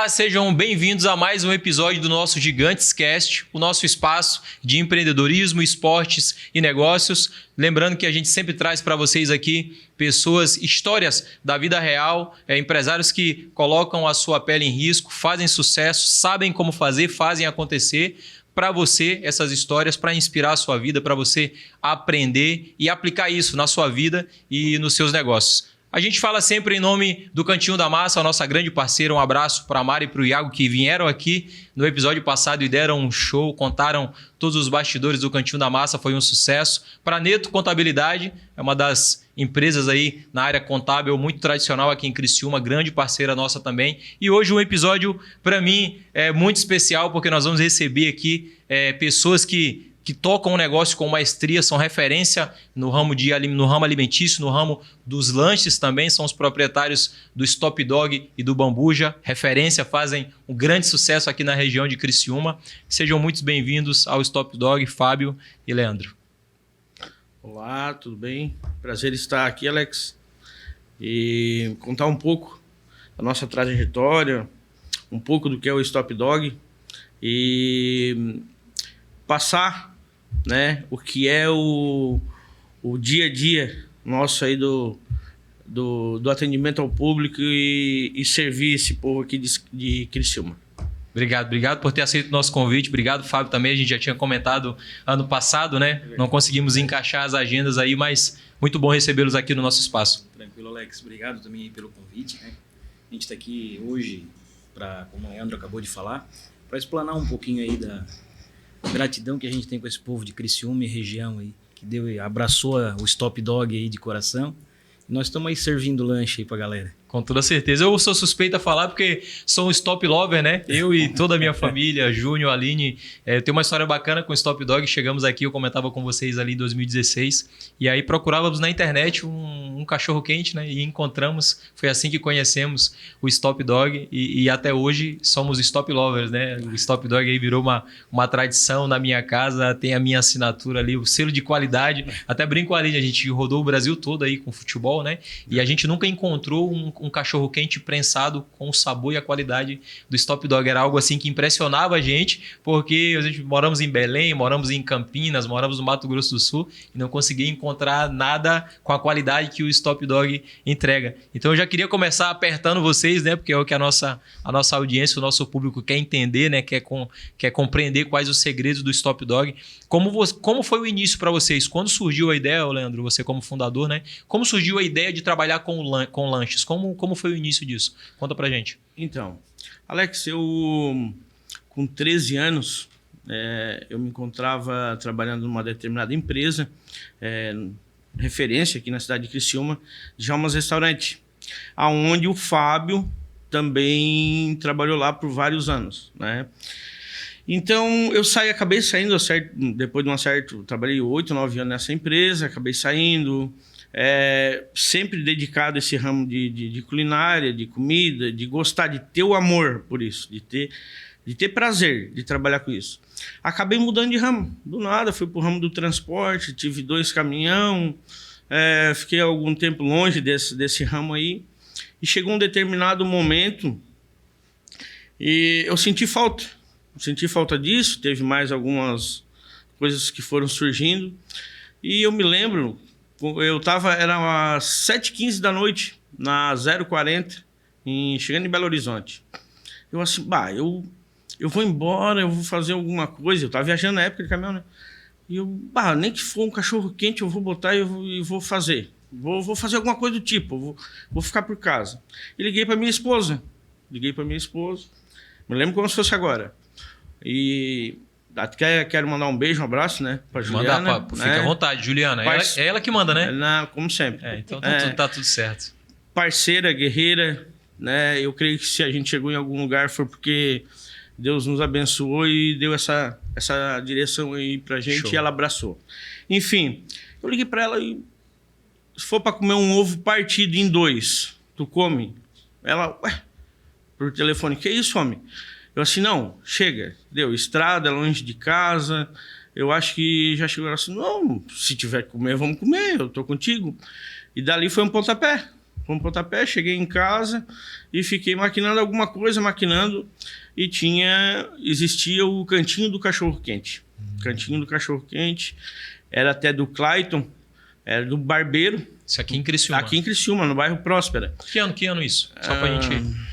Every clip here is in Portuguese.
Olá, sejam bem-vindos a mais um episódio do nosso Gigantes Cast, o nosso espaço de empreendedorismo, esportes e negócios. Lembrando que a gente sempre traz para vocês aqui pessoas, histórias da vida real, empresários que colocam a sua pele em risco, fazem sucesso, sabem como fazer, fazem acontecer. Para você, essas histórias, para inspirar a sua vida, para você aprender e aplicar isso na sua vida e nos seus negócios. A gente fala sempre em nome do Cantinho da Massa, a nossa grande parceira. Um abraço para a Mari e para o Iago, que vieram aqui no episódio passado e deram um show, contaram todos os bastidores do Cantinho da Massa, foi um sucesso. Para Neto Contabilidade, é uma das empresas aí na área contábil muito tradicional aqui em Criciúma, grande parceira nossa também. E hoje um episódio, para mim, é muito especial, porque nós vamos receber aqui pessoas que tocam um negócio com maestria, são referência no ramo alimentício, no ramo dos lanches também, são os proprietários do Stop Dog e do Bambuja, referência, fazem um grande sucesso aqui na região de Criciúma. Sejam muito bem-vindos ao Stop Dog, Fábio e Leandro. Olá, tudo bem? Prazer estar aqui, Alex, e contar um pouco da nossa trajetória, um pouco do que é o Stop Dog e passar, né, o que é o dia a dia nosso aí do atendimento ao público e servir esse povo aqui de Criciúma. Obrigado por ter aceito o nosso convite. Obrigado, Fábio, também. A gente já tinha comentado ano passado, né? Não conseguimos encaixar as agendas aí, mas muito bom recebê-los aqui no nosso espaço. Tranquilo, Alex. Obrigado também pelo convite, né? A gente está aqui hoje, como o Leandro acabou de falar, para explanar um pouquinho aí da gratidão que a gente tem com esse povo de Criciúma e região aí, que abraçou o Stop Dog aí de coração. E nós estamos aí servindo lanche aí pra galera. Com toda certeza. Eu sou suspeito a falar porque sou um Stop Lover, né? Eu e toda a minha família, Júnior, Aline. Eu tenho uma história bacana com o Stop Dog. Chegamos aqui, eu comentava com vocês ali em 2016. E aí procurávamos na internet um cachorro quente, né? E encontramos, foi assim que conhecemos o Stop Dog. E até hoje somos Stop Lovers, né? O Stop Dog aí virou uma tradição na minha casa. Tem a minha assinatura ali, o selo de qualidade. Até brinco com a Aline, a gente rodou o Brasil todo aí com futebol, né? E a gente nunca encontrou um cachorro quente prensado com o sabor e a qualidade do Stop Dog. Era algo assim que impressionava a gente, porque a gente moramos em Belém, moramos em Campinas, moramos no Mato Grosso do Sul e não conseguia encontrar nada com a qualidade que o Stop Dog entrega. Então eu já queria começar apertando vocês, né? Porque é o que a nossa audiência, o nosso público quer entender, né? Quer compreender quais os segredos do Stop Dog. Como foi o início para vocês? Quando surgiu a ideia, Leandro, você como fundador, né? Como surgiu a ideia de trabalhar com lanches? Como foi o início disso? Conta pra gente. Então, Alex, eu com 13 anos, eu me encontrava trabalhando numa determinada empresa, referência aqui na cidade de Criciúma, Djalma's Restaurante, aonde o Fábio também trabalhou lá por vários anos, né? Então, acabei saindo, depois de trabalhei 8, 9 anos nessa empresa, acabei saindo, sempre dedicado a esse ramo de culinária, de comida, de gostar, de ter o amor por isso, de ter prazer de trabalhar com isso. Acabei mudando de ramo, do nada, fui para o ramo do transporte, tive 2 caminhões, fiquei algum tempo longe desse ramo aí, e chegou um determinado momento e eu senti falta disso, teve mais algumas coisas que foram surgindo, e eu me lembro, era às 7h15 da noite, na 040, chegando em Belo Horizonte. Eu assim, eu vou embora, eu vou fazer alguma coisa, eu estava viajando na época de caminhão, né? E eu, nem que for um cachorro quente, eu vou botar e vou fazer. Vou fazer alguma coisa do tipo, vou ficar por casa. E liguei para minha esposa, me lembro como se fosse agora. E quero mandar um beijo, um abraço, né? Pra Juliana. Fica à vontade, Juliana. É ela que manda, né? Como sempre. Então tá tudo certo. Parceira, guerreira, né? Eu creio que se a gente chegou em algum lugar foi porque Deus nos abençoou e deu essa direção aí pra gente. Show. E ela abraçou. Enfim, eu liguei pra ela e se for pra comer um ovo partido em 2, tu come? Ela, por telefone, que isso, homem? Eu assim, não, chega, deu, estrada, longe de casa, eu acho que já chegou assim, não, se tiver que comer, vamos comer, eu tô contigo. E dali foi um pontapé, Fomos pro pontapé, cheguei em casa e fiquei maquinando alguma coisa, e existia o Cantinho do Cachorro Quente. Cantinho do Cachorro Quente, era até do Clayton, era do barbeiro. Isso aqui em Criciúma. Aqui em Criciúma, no bairro Próspera. Que ano isso? Só pra gente...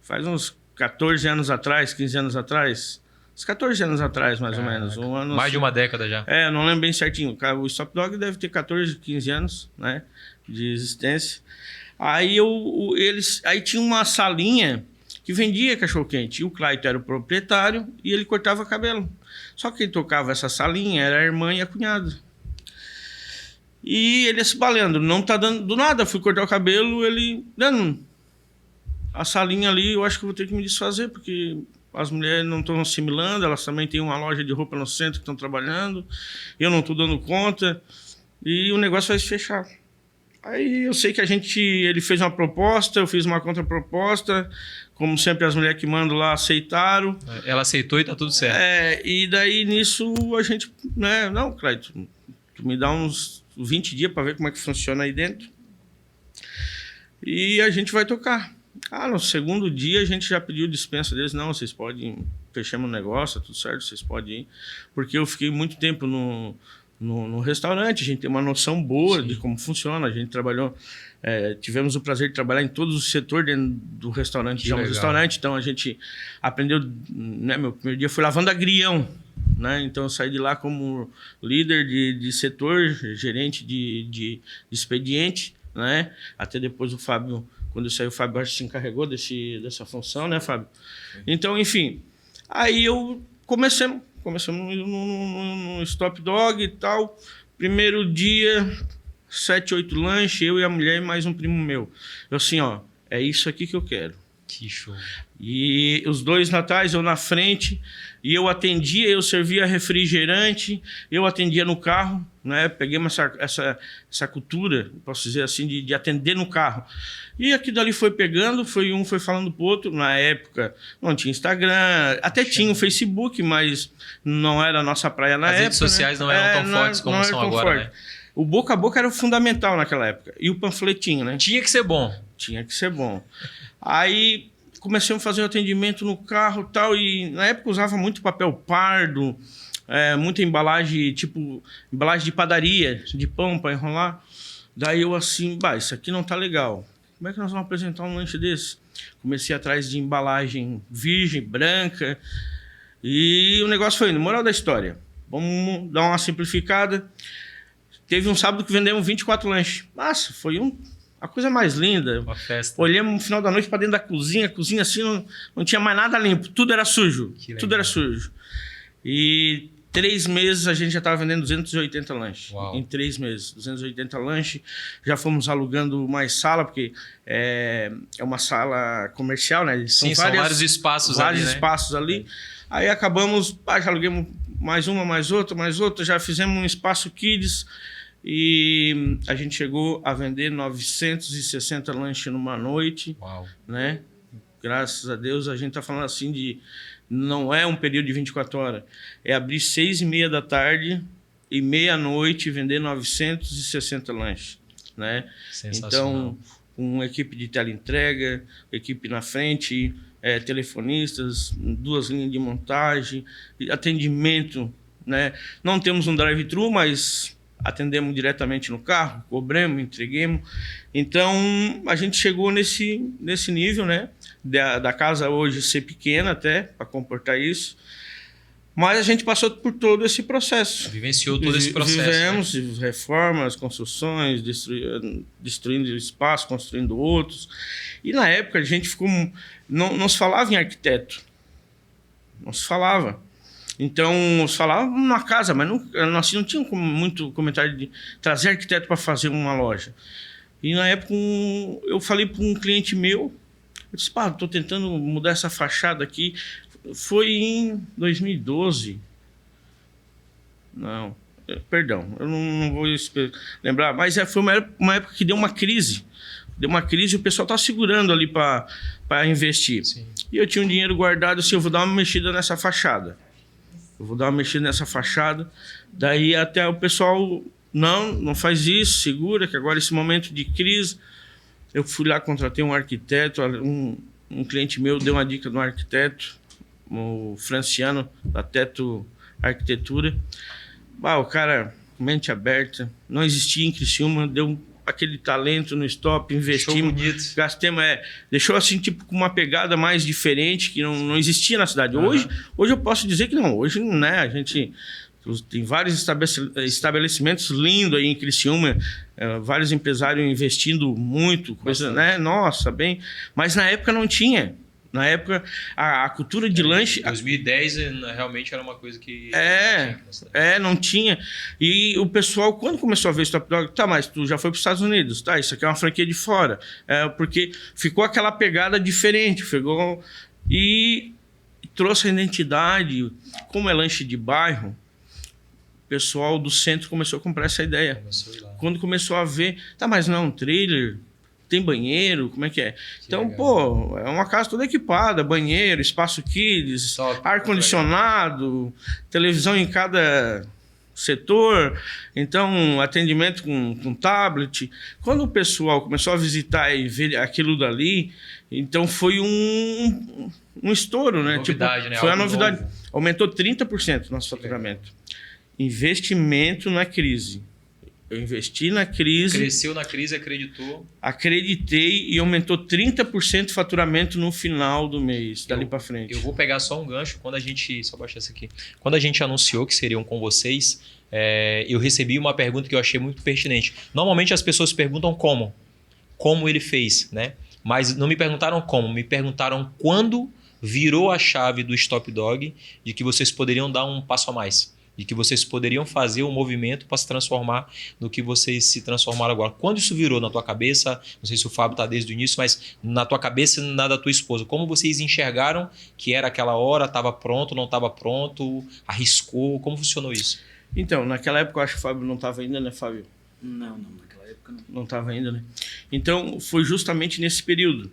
Faz uns 14 anos atrás, 15 anos atrás. Uns 14 anos atrás, mais ou menos. Mais de uma década já. Não lembro bem certinho. O Stop Dog deve ter 14, 15 anos, né, de existência. Aí aí tinha uma salinha que vendia cachorro-quente. E o Clayton era o proprietário e ele cortava cabelo. Só que quem tocava essa salinha era a irmã e a cunhada. E ele se balendo, não tá dando do nada. Fui cortar o cabelo, ele dando a salinha ali, eu acho que vou ter que me desfazer, porque as mulheres não estão assimilando, elas também têm uma loja de roupa no centro que estão trabalhando, eu não estou dando conta, e o negócio vai se fechar. Aí eu sei que ele fez uma proposta, eu fiz uma contraproposta, como sempre as mulheres que mandam lá aceitaram. Ela aceitou e tá tudo certo. E daí nisso a gente, né, não, Clayton, tu me dá uns 20 dias para ver como é que funciona aí dentro. E a gente vai tocar. No segundo dia a gente já pediu dispensa deles. Não, vocês podem, fechamos o negócio, tudo certo, vocês podem ir. Porque eu fiquei muito tempo no restaurante, a gente tem uma noção boa de como funciona. A gente trabalhou, tivemos o prazer de trabalhar em todos os setores dentro do restaurante, restaurante. Então a gente aprendeu, né, meu primeiro dia foi lavando agrião, né? Então eu saí de lá como líder de setor, gerente de expediente, né? Até depois o Fábio, quando eu saí, o Fábio acho que se encarregou dessa função, né, Fábio? Então, enfim, aí começamos no Stop Dog e tal. Primeiro dia, 7, 8 lanches, eu e a mulher e mais um primo meu. Eu assim, é isso aqui que eu quero. Que show. E os 2 natais, eu na frente, e eu atendia, eu servia refrigerante, eu atendia no carro, né? Peguei essa cultura, posso dizer assim, de atender no carro. E aqui dali foi pegando, foi falando pro outro. Na época não tinha Instagram, até tinha o Facebook, mas não era a nossa praia na época. As redes sociais, né? Não eram tão fortes como são agora, né? O boca a boca era fundamental naquela época. E o panfletinho, né? Tinha que ser bom. Tinha que ser bom. Aí comecei a fazer o atendimento no carro e tal, e na época usava muito papel pardo, muita embalagem, tipo embalagem de padaria, de pão para enrolar. Daí eu assim, isso aqui não tá legal. Como é que nós vamos apresentar um lanche desse? Comecei atrás de embalagem virgem, branca, e o negócio foi indo. Moral da história, vamos dar uma simplificada. Teve um sábado que vendemos 24 lanches. Nossa, foi a coisa mais linda. Uma festa. Olhamos no final da noite para dentro da cozinha. A cozinha assim não tinha mais nada limpo. Tudo era sujo. Tudo era sujo. E 3 meses a gente já estava vendendo 280 lanches. Uau. Em 3 meses. 280 lanches. Já fomos alugando mais sala, porque é uma sala comercial, né? São vários espaços ali, vários espaços ali. Aí acabamos, já aluguemos mais uma, mais outra. Já fizemos um espaço kids. E a gente chegou a vender 960 lanches numa noite. Uau. Né? Graças a Deus, a gente está falando assim não é um período de 24 horas. É abrir 6h30 da tarde e meia-noite vender 960 lanches. Né? Então, com equipe de teleentrega, equipe na frente, telefonistas, 2 linhas de montagem, atendimento. Né? Não temos um drive-thru, mas atendemos diretamente no carro, cobramos, entreguemos. Então, a gente chegou nesse nível, né? Da casa hoje ser pequena até, para comportar isso. Mas a gente passou por todo esse processo. Vivenciou todo esse processo. Vivemos, né? Reformas, construções, destruindo espaço, construindo outros. E na época a gente ficou... Não se falava em arquiteto. Não se falava. Então, se falava numa casa, mas nós não tínhamos muito comentário de trazer arquiteto para fazer uma loja. E na época eu falei para um cliente meu, eu disse, estou tentando mudar essa fachada aqui. Foi em 2012. Não, perdão, eu não vou lembrar, mas foi uma época que deu uma crise. Deu uma crise e o pessoal estava segurando ali para investir. Sim. E eu tinha um dinheiro guardado, assim, eu vou dar uma mexida nessa fachada. Daí até o pessoal não faz isso, segura, que agora esse momento de crise. Eu fui lá, contratei um arquiteto, um cliente meu deu uma dica de um arquiteto, o Franciano, da Teto Arquitetura. O cara, mente aberta, não existia em Criciúma, deu aquele talento no stop, investimos, gastemos, deixou assim, tipo, com uma pegada mais diferente, que não existia na cidade. Hoje eu posso dizer que não, hoje, né, a gente tem vários estabelecimentos lindos aí em Criciúma, vários empresários investindo muito, coisa, né, nossa, bem, mas na época não tinha. Na época, a cultura de lanche... Em 2010, realmente era uma coisa que... não tinha. E o pessoal, quando começou a ver Stop Dog, tá, mas tu já foi para os Estados Unidos, tá, isso aqui é uma franquia de fora. Porque ficou aquela pegada diferente, e trouxe a identidade. Como é lanche de bairro, o pessoal do centro começou a comprar essa ideia. Quando começou a ver, tá, mas não é um trailer... Tem banheiro, como é que é? Então, pô, é uma casa toda equipada, banheiro, espaço kids, ar-condicionado, televisão em cada setor, então atendimento com tablet. Quando o pessoal começou a visitar e ver aquilo dali, então foi um estouro, né? Novidade, né? Foi a novidade. Novo. Aumentou 30% o nosso faturamento. Investimento na crise. Eu investi na crise. Cresceu na crise, acreditou. Acreditei e aumentou 30% o faturamento no final do mês, dali para frente. Eu vou pegar só um gancho. Quando a gente... Só baixar isso aqui. Quando a gente anunciou que seriam com vocês, eu recebi uma pergunta que eu achei muito pertinente. Normalmente as pessoas perguntam como ele fez, né? Mas não me perguntaram como, me perguntaram quando virou a chave do Stop Dog de que vocês poderiam dar um passo a mais. De que vocês poderiam fazer um movimento para se transformar no que vocês se transformaram agora. Quando isso virou na tua cabeça, não sei se o Fábio está desde o início, mas na tua cabeça e na da tua esposa, como vocês enxergaram que era aquela hora, estava pronto, não estava pronto, arriscou, como funcionou isso? Então, naquela época eu acho que o Fábio não estava ainda, né, Fábio? Não, naquela época não. Não estava ainda, né? Então, foi justamente nesse período.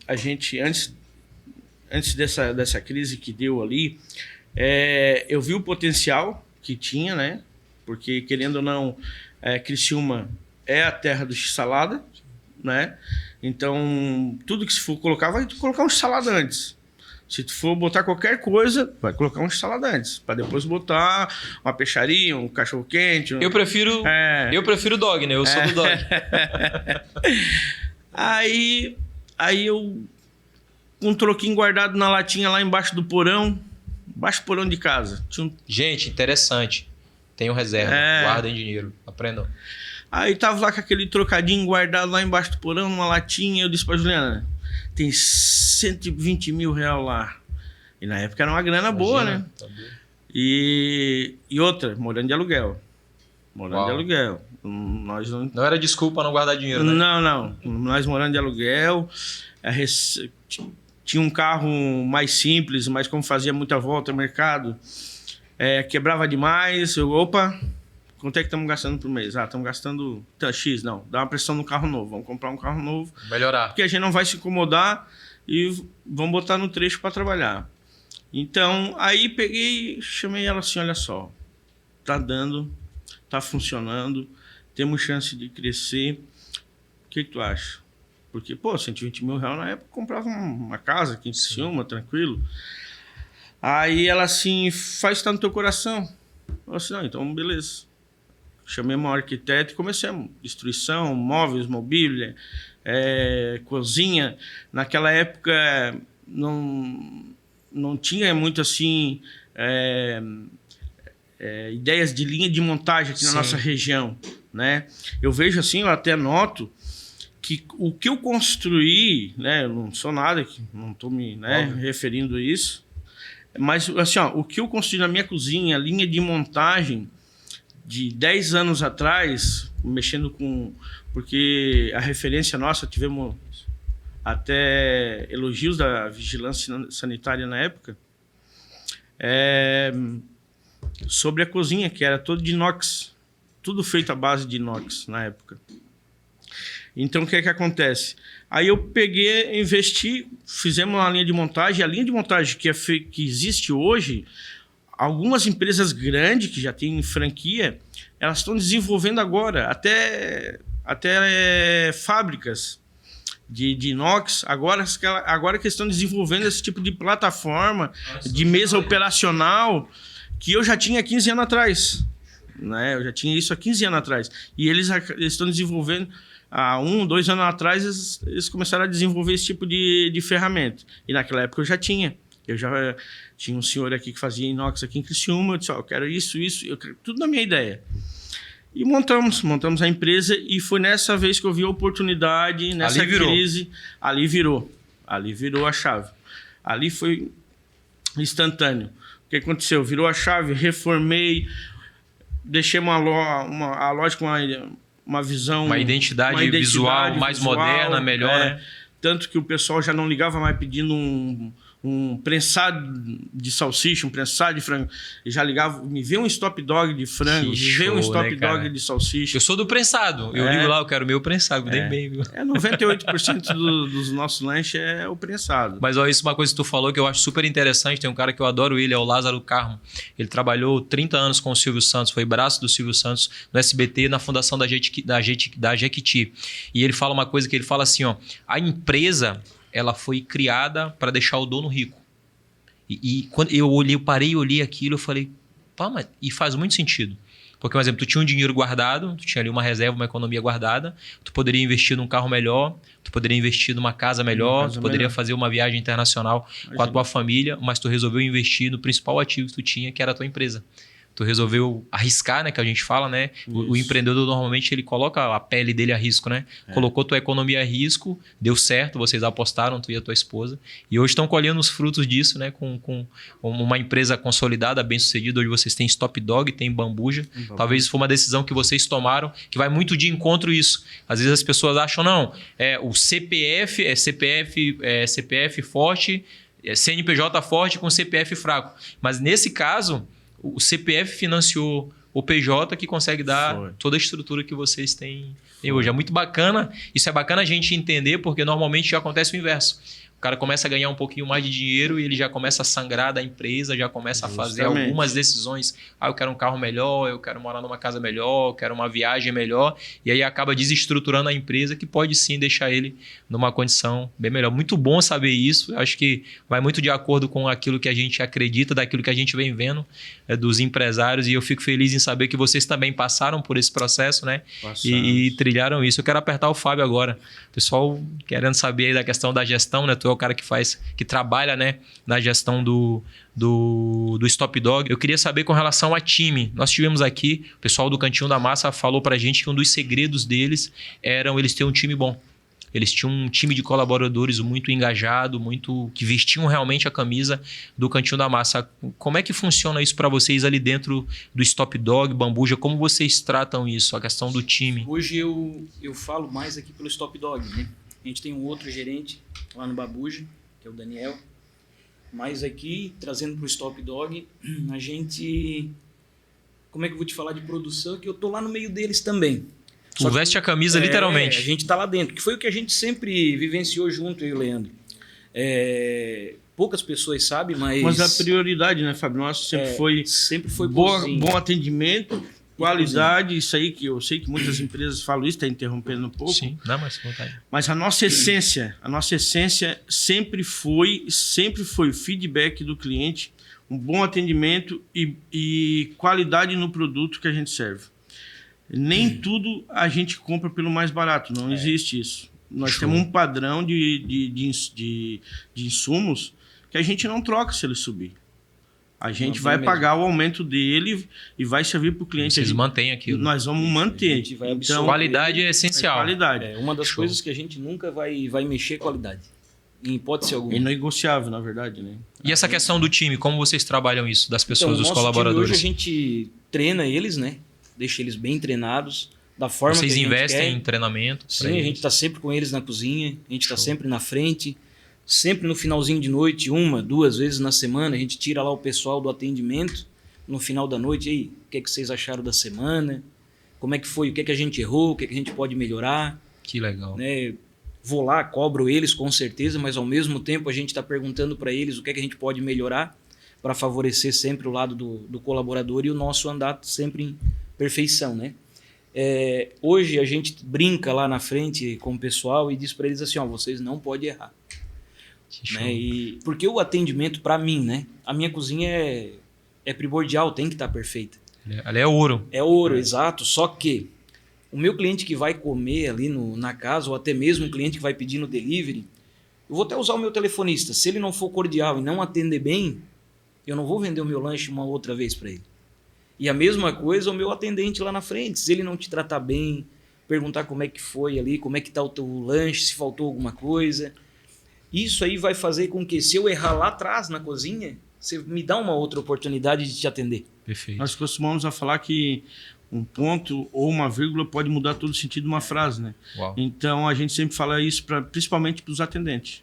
A gente, antes dessa crise que deu ali, eu vi o potencial que tinha, né? Porque, querendo ou não, Criciúma é a terra do x-salada, né? Então, tudo que se for colocar, vai colocar um x-salada antes. Se tu for botar qualquer coisa, vai colocar um x-salada antes, para depois botar uma peixaria, um cachorro-quente. Eu prefiro dog, né? Eu sou do dog. Aí eu, um troquinho guardado na latinha lá embaixo do porão, baixo porão de casa. Gente, interessante. Tenham reserva, guardem dinheiro, aprendam. Aí tava lá com aquele trocadinho guardado lá embaixo do porão, numa latinha. Eu disse pra Juliana, tem 120 mil reais lá. E na época era uma grana boa, né? Tá. E outra, morando de aluguel. Morando de aluguel. Nós não era desculpa não guardar dinheiro, né? Não. Nós morando de aluguel. Tinha um carro mais simples, mas como fazia muita volta no mercado, quebrava demais. Quanto é que estamos gastando por mês? Estamos gastando X, não. Dá uma pressão no carro novo. Vamos comprar um carro novo. Melhorar. Porque a gente não vai se incomodar e vamos botar no trecho para trabalhar. Então, aí peguei e chamei ela assim, olha só, tá dando, tá funcionando, temos chance de crescer. O que tu acha? Porque, 120 mil reais na época, eu comprava uma casa aqui em Criciúma, tranquilo. Aí ela assim, faz estar no teu coração. Eu assim, não, então beleza. Chamei um arquiteto e comecemos. Destruição, móveis, mobília, cozinha. Naquela época não tinha muito assim ideias de linha de montagem aqui na nossa região, né? Eu vejo assim, eu até noto que o que eu construí, né? Eu não sou nada, não estou me referindo a isso, mas assim, o que eu construí na minha cozinha, a linha de montagem de 10 anos atrás, mexendo com... Porque a referência nossa, tivemos até elogios da vigilância sanitária na época, sobre a cozinha, que era toda de inox, tudo feito à base de inox na época. Então, o que acontece? Aí eu peguei, investi, fizemos uma linha de montagem. A linha de montagem que existe hoje, algumas empresas grandes que já têm franquia, elas estão desenvolvendo agora, até fábricas de inox, agora que estão desenvolvendo esse tipo de plataforma de mesa operacional que eu já tinha 15 anos atrás. Né? Eu já tinha isso há 15 anos atrás. E eles estão desenvolvendo, há 2 anos atrás, eles começaram a desenvolver esse tipo de ferramenta. E naquela época eu já tinha. Eu já tinha um senhor aqui que fazia inox aqui em Criciúma. Eu disse, eu quero isso, eu quero tudo na minha ideia. E montamos a empresa, e foi nessa vez que eu vi a oportunidade, nessa crise, ali virou a chave. Ali foi instantâneo. O que aconteceu? Virou a chave, reformei, deixei a loja com uma visão... Uma identidade visual mais moderna, melhor. Tanto que o pessoal já não ligava mais pedindo um prensado de salsicha, um prensado de frango. E já ligava, me vê um stop dog de frango, me vê um stop dog de salsicha. Eu sou do prensado. Eu ligo lá, eu quero meu prensado. Dei bem, viu? 98% dos nossos lanches é o prensado. Mas olha, isso é uma coisa que tu falou que eu acho super interessante. Tem um cara que eu adoro ele, é o Lázaro Carmo. Ele trabalhou 30 anos com o Silvio Santos, foi braço do Silvio Santos no SBT, na fundação da Jequiti. E ele fala uma coisa que ele fala assim, ó, a empresa... ela foi criada para deixar o dono rico. E quando eu parei e olhei aquilo, eu falei, pá, mas... E faz muito sentido. Porque, por exemplo, tu tinha um dinheiro guardado, tu tinha ali uma reserva, uma economia guardada, tu poderia investir num carro melhor, tu poderia investir numa casa melhor, tu poderia fazer uma viagem internacional com a tua família, mas tu resolveu investir no principal ativo que tu tinha, que era a tua empresa. Tu resolveu arriscar, né? Que a gente fala, né? O empreendedor, normalmente, ele coloca a pele dele a risco, né? Colocou tua economia a risco, deu certo, vocês apostaram, tu e a tua esposa. E hoje estão colhendo os frutos disso, né? Com uma empresa consolidada, bem-sucedida. Hoje vocês têm Stop Dog, tem Bambuja. Talvez isso foi uma decisão que vocês tomaram, que vai muito de encontro isso. Às vezes as pessoas acham, não, o CPF é CPF forte, CNPJ forte com CPF fraco. Mas nesse caso... o CPF financiou o PJ que consegue dar toda a estrutura que vocês têm hoje. É muito bacana. Isso é bacana a gente entender, porque normalmente já acontece o inverso. O cara começa a ganhar um pouquinho mais de dinheiro e ele já começa a sangrar da empresa, já começa a fazer algumas decisões. Eu quero um carro melhor, eu quero morar numa casa melhor, eu quero uma viagem melhor. E aí acaba desestruturando a empresa, que pode sim deixar ele numa condição bem melhor. Muito bom saber isso. Eu acho que vai muito de acordo com aquilo que a gente acredita, daquilo que a gente vem vendo dos empresários. E eu fico feliz em saber que vocês também passaram por esse processo, né? E trilharam isso. Eu quero apertar o Fábio agora. O pessoal querendo saber aí da questão da gestão, né? Tu é o cara que trabalha, né, na gestão do Stop Dog. Eu queria saber com relação a time. Nós tivemos aqui, o pessoal do Cantinho da Massa falou pra gente que um dos segredos deles eram eles terem um time bom. Eles tinham um time de colaboradores muito engajado, que vestiam realmente a camisa do Cantinho da Massa. Como é que funciona isso para vocês ali dentro do Stop Dog, Bambuja? Como vocês tratam isso, a questão do time? Hoje eu falo mais aqui pelo Stop Dog, né? A gente tem um outro gerente lá no Bambuja, que é o Daniel. Mas aqui, trazendo para o Stop Dog, a gente... Como é que eu vou te falar de produção? Que eu tô lá no meio deles também. Tu veste a camisa literalmente. A gente tá lá dentro, que foi o que a gente sempre vivenciou junto, eu e o Leandro. Poucas pessoas sabem, mas a prioridade, né, Fábio? Nosso sempre foi bom atendimento, qualidade, isso aí que eu sei que muitas empresas falam isso, está interrompendo um pouco. Sim, não, mas vontade. Mas a nossa essência sempre foi o feedback do cliente, um bom atendimento e qualidade no produto que a gente serve. Nem tudo a gente compra pelo mais barato, não existe isso. Nós temos um padrão de insumos que a gente não troca se ele subir. A gente vai pagar o aumento dele e vai servir para o cliente. Vocês mantêm aquilo. Nós vamos manter. Então, qualidade é essencial. Qualidade. Uma das coisas que a gente nunca vai mexer é qualidade. Em hipótese alguma. É negociável, na verdade, né? E essa questão do time, como vocês trabalham isso, das pessoas, dos colaboradores? Hoje a gente treina eles, né? Deixa eles bem treinados, da forma vocês que a gente investem quer. Em treinamento? Sim, a gente está sempre com eles na cozinha, a gente está sempre na frente, sempre no finalzinho de noite, 1, 2 vezes na semana, a gente tira lá o pessoal do atendimento, no final da noite, e aí, o que vocês acharam da semana? Como é que foi? O que a gente errou? O que a gente pode melhorar? Que legal. Né? Vou lá, cobro eles com certeza, mas ao mesmo tempo a gente está perguntando para eles o que a gente pode melhorar para favorecer sempre o lado do colaborador e o nosso andar sempre perfeição, né? Hoje a gente brinca lá na frente com o pessoal e diz para eles assim, ó, vocês não podem errar. Né? Porque o atendimento, para mim, né? A minha cozinha é primordial, tem que estar perfeita. Ali é ouro. É ouro, exato. Só que o meu cliente que vai comer ali na casa, ou até mesmo um cliente que vai pedir no delivery, eu vou até usar o meu telefonista. Se ele não for cordial e não atender bem, eu não vou vender o meu lanche uma outra vez para ele. E a mesma coisa o meu atendente lá na frente. Se ele não te tratar bem, perguntar como é que foi ali, como é que está o teu lanche, se faltou alguma coisa. Isso aí vai fazer com que, se eu errar lá atrás na cozinha, você me dá uma outra oportunidade de te atender. Perfeito. Nós costumamos a falar que um ponto ou uma vírgula pode mudar todo o sentido de uma frase, né? Uau. Então a gente sempre fala isso principalmente para os atendentes.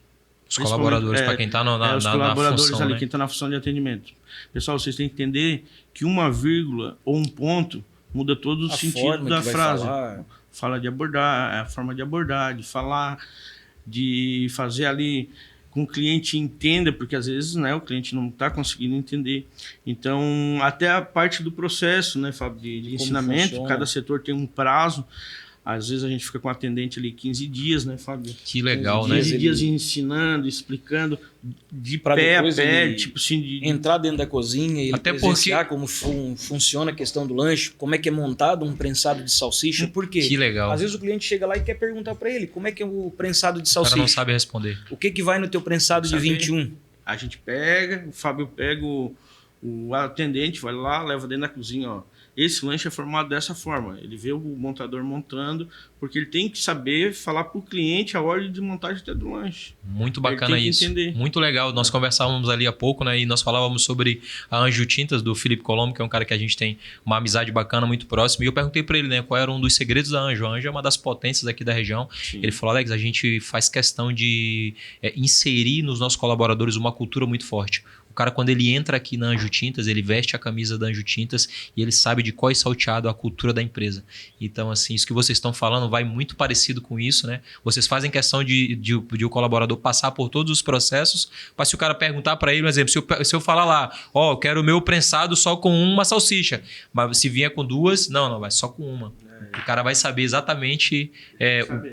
Os colaboradores, para quem está os colaboradores função, ali, né? quem está na função de atendimento. Pessoal, vocês têm que entender que uma vírgula ou um ponto muda todo o sentido da frase. Fala de abordar, a forma de abordar, de falar, de fazer ali com que o cliente entenda, porque às vezes, né, o cliente não está conseguindo entender. Então, até a parte do processo, né, Fábio, de ensinamento, funciona. Cada setor tem um prazo. Às vezes a gente fica com o atendente ali 15 dias, né, Fábio? Que legal, 15 né? 15 dias ensinando, explicando, de pra pé a pé, tipo assim... Entrar dentro da cozinha e até presenciar como funciona a questão do lanche, como é que é montado um prensado de salsicha, por quê? Que legal. Às vezes o cliente chega lá e quer perguntar para ele, como é que é o prensado de O salsicha? cara não sabe responder. O que vai no teu prensado de 21? A gente pega, o Fábio pega o atendente, vai lá, leva dentro da cozinha, ó. Esse lanche é formado dessa forma. Ele vê o montador montando, porque ele tem que saber falar para o cliente a ordem de montagem até do lanche. Muito bacana isso. Entender. Muito legal. Nós conversávamos ali há pouco, né? E nós falávamos sobre a Anjo Tintas, do Felipe Colombo, que é um cara que a gente tem uma amizade bacana, muito próximo. E eu perguntei para ele, né, qual era um dos segredos da Anjo. A Anjo é uma das potências aqui da região. Sim. Ele falou, Alex, a gente faz questão de inserir nos nossos colaboradores uma cultura muito forte. O cara, quando ele entra aqui na Anjo Tintas, ele veste a camisa da Anjo Tintas e ele sabe de qual é salteado a cultura da empresa. Então, assim, isso que vocês estão falando vai muito parecido com isso, né? Vocês fazem questão de o colaborador passar por todos os processos, para se o cara perguntar para ele, por exemplo, se eu falar lá, ó, eu quero o meu prensado só com uma salsicha, mas se vier com duas, não, vai só com uma. O cara vai saber exatamente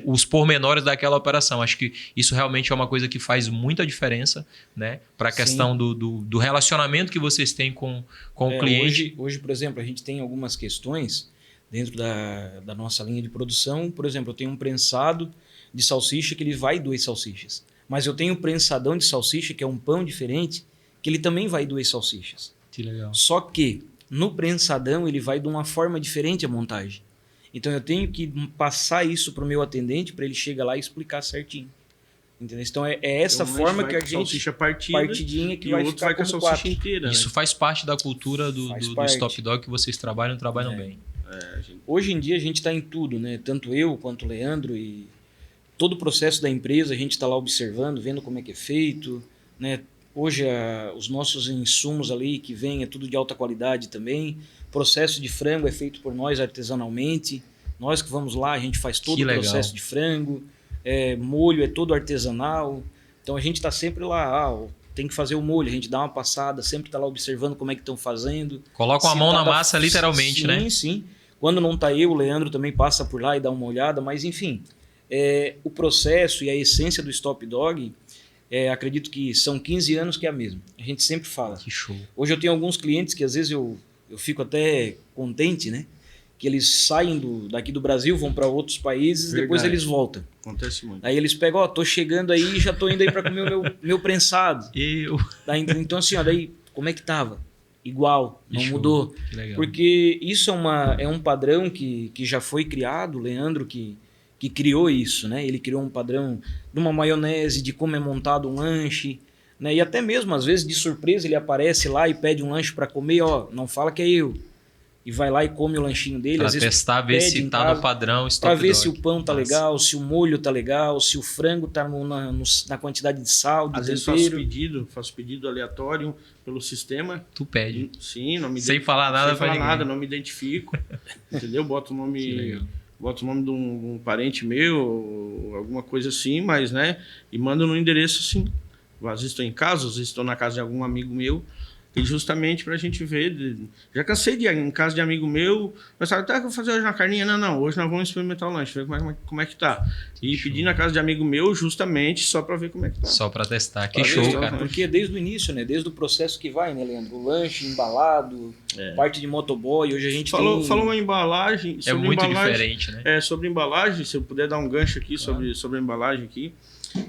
os pormenores daquela operação. Acho que isso realmente é uma coisa que faz muita diferença, né? Para a questão do relacionamento que vocês têm com o cliente. Hoje, por exemplo, a gente tem algumas questões dentro da nossa linha de produção. Por exemplo, eu tenho um prensado de salsicha que ele vai 2 salsichas. Mas eu tenho um prensadão de salsicha, que é um pão diferente, que ele também vai 2 salsichas. Que legal. Só que no prensadão ele vai de uma forma diferente a montagem. Então eu tenho que passar isso para o meu atendente para ele chegar lá e explicar certinho. Entendeu? Então é essa forma que a gente... Salsicha partidinha que e vai o outro ficar vai com a salsicha 4. inteira. Isso, né? Faz parte da cultura do Stop Dog que vocês trabalham bem. Hoje em dia a gente está em tudo, né? Tanto eu quanto o Leandro, e todo o processo da empresa a gente está lá observando, vendo como é que é feito, né? Hoje os nossos insumos ali que vêm é tudo de alta qualidade também. O processo de frango é feito por nós artesanalmente. Nós que vamos lá, a gente faz todo o processo de frango. Molho é todo artesanal. Então a gente está sempre lá, tem que fazer o molho, a gente dá uma passada, sempre está lá observando como é que estão fazendo. Coloca a mão na massa literalmente, sim, né? Sim. Quando não está eu, o Leandro também passa por lá e dá uma olhada, mas enfim, o processo e a essência do Stop Dog, acredito que são 15 anos que é a mesma. A gente sempre fala. Que show. Hoje eu tenho alguns clientes que às vezes eu fico até contente, né? Que eles saem daqui do Brasil, vão para outros países, depois eles voltam. Acontece muito. Aí eles pegam, tô chegando aí e já tô indo aí para comer o meu prensado. Então assim, daí como é que tava? Igual, não mudou. Que legal. Porque isso é um padrão que já foi criado, o Leandro que criou isso, né? Ele criou um padrão de uma maionese, de como é montado um lanche, né? E até mesmo, às vezes, de surpresa, ele aparece lá e pede um lanche para comer, não fala que é eu. E vai lá e come o lanchinho dele. Para às vezes testar, ver se tá no padrão Stop Para Dog. ver se o pão tá legal, se o molho tá legal, se o frango tá na quantidade de sal, de às tempero. Vezes faço pedido aleatório pelo sistema. Tu pede. Sim, não me Sem falar nada para ninguém. Nada, não me identifico. Entendeu? Boto o nome de um parente meu, alguma coisa assim, mas, né? E mando no endereço assim. Às vezes estou em casa, às vezes estou na casa de algum amigo meu. E justamente para a gente ver. Já cansei de ir em casa de amigo meu, pensava, tá, que eu vou fazer hoje uma carninha. Não, hoje nós vamos experimentar o lanche, ver como é que tá. E pedir na casa de amigo meu justamente só para ver como é que tá. Só para testar. Que Pra show, testar, cara. Porque desde o início, né? Desde o processo que vai, né, Leandro? O lanche embalado, parte de motoboy, hoje a gente Falou tem... uma embalagem. É sobre muito embalagem, diferente, né? Sobre embalagem, se eu puder dar um gancho aqui sobre a embalagem aqui.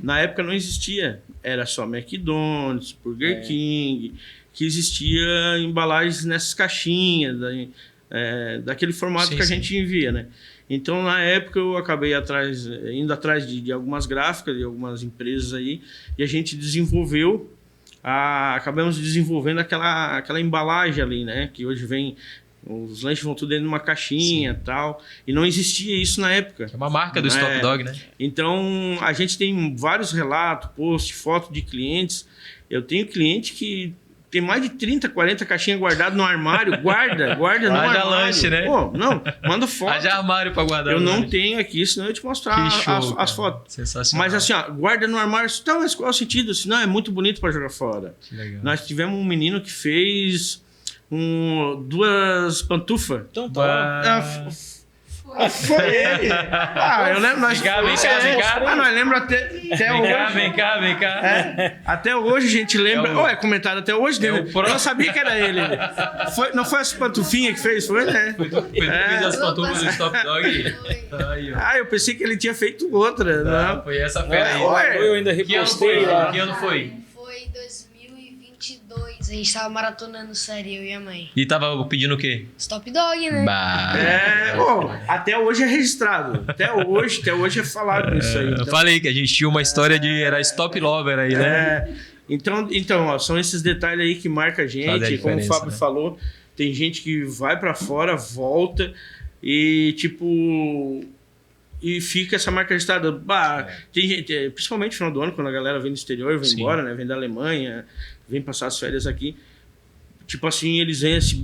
Na época não existia, era só McDonald's, Burger King, que existia embalagens nessas caixinhas, daquele formato que a gente envia, né? Então, na época, eu acabei indo atrás de algumas gráficas, de algumas empresas aí, e a gente desenvolveu, acabamos desenvolvendo aquela embalagem ali, né? Que hoje vem... Os lanches vão tudo dentro de uma caixinha e tal. E não existia isso na época. É uma marca do Stop Dog, né? Então, a gente tem vários relatos, posts, fotos de clientes. Eu tenho cliente que tem mais de 30, 40 caixinhas guardadas no armário. Guarda no armário. lanche, né? Pô, não, manda foto. Haja armário para guardar. Eu não tenho aqui, senão eu te mostrar as fotos. Sensacional. Mas assim, ó, guarda no armário. Tá, mas qual é o sentido? Assim, não, é muito bonito para jogar fora. Que legal. Nós tivemos um menino que fez... 2 pantufas. Então tá. Foi ele. Eu lembro. Nós Vem cá. Nós lembramos até hoje. Vem cá. Até hoje a gente lembra. É comentado até hoje dele. Eu não sabia que era ele. Não foi essa pantufinha que fez? Foi, né? Fez as pantufas do Stop Dog. Aí, eu pensei que ele tinha feito outra. Não. Foi essa fera aí. Eu ainda repostei lá. Que ano foi? Foi 2022. A gente tava maratonando série, eu e a mãe. E tava pedindo o quê? Stop Dog, né? Até hoje é registrado. Até hoje é falado isso aí. Eu falei que a gente tinha uma história era Stop Lover aí, né? Então ó, são esses detalhes aí que marcam a gente. Como o Fábio falou, tem gente que vai pra fora, volta e e fica essa marca registrada. Tem gente, principalmente no final do ano, quando a galera vem do exterior, vem embora, né? Vem da Alemanha, vem passar as férias aqui. Tipo assim, eles vêm assim,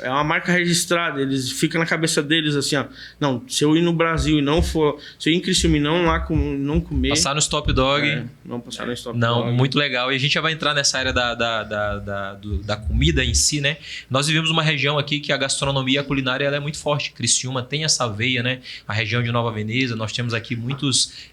é uma marca registrada, eles ficam na cabeça deles assim, ó. Não, se eu ir no Brasil e não for, se eu ir em Criciúma e não comer... Passar no Stop Dog. Não passar no Stop Dog. Não, muito legal. E a gente já vai entrar nessa área da comida em si, né? Nós vivemos uma região aqui que a gastronomia e a culinária ela é muito forte. Criciúma tem essa veia, né? A região de Nova Veneza, nós temos aqui muitos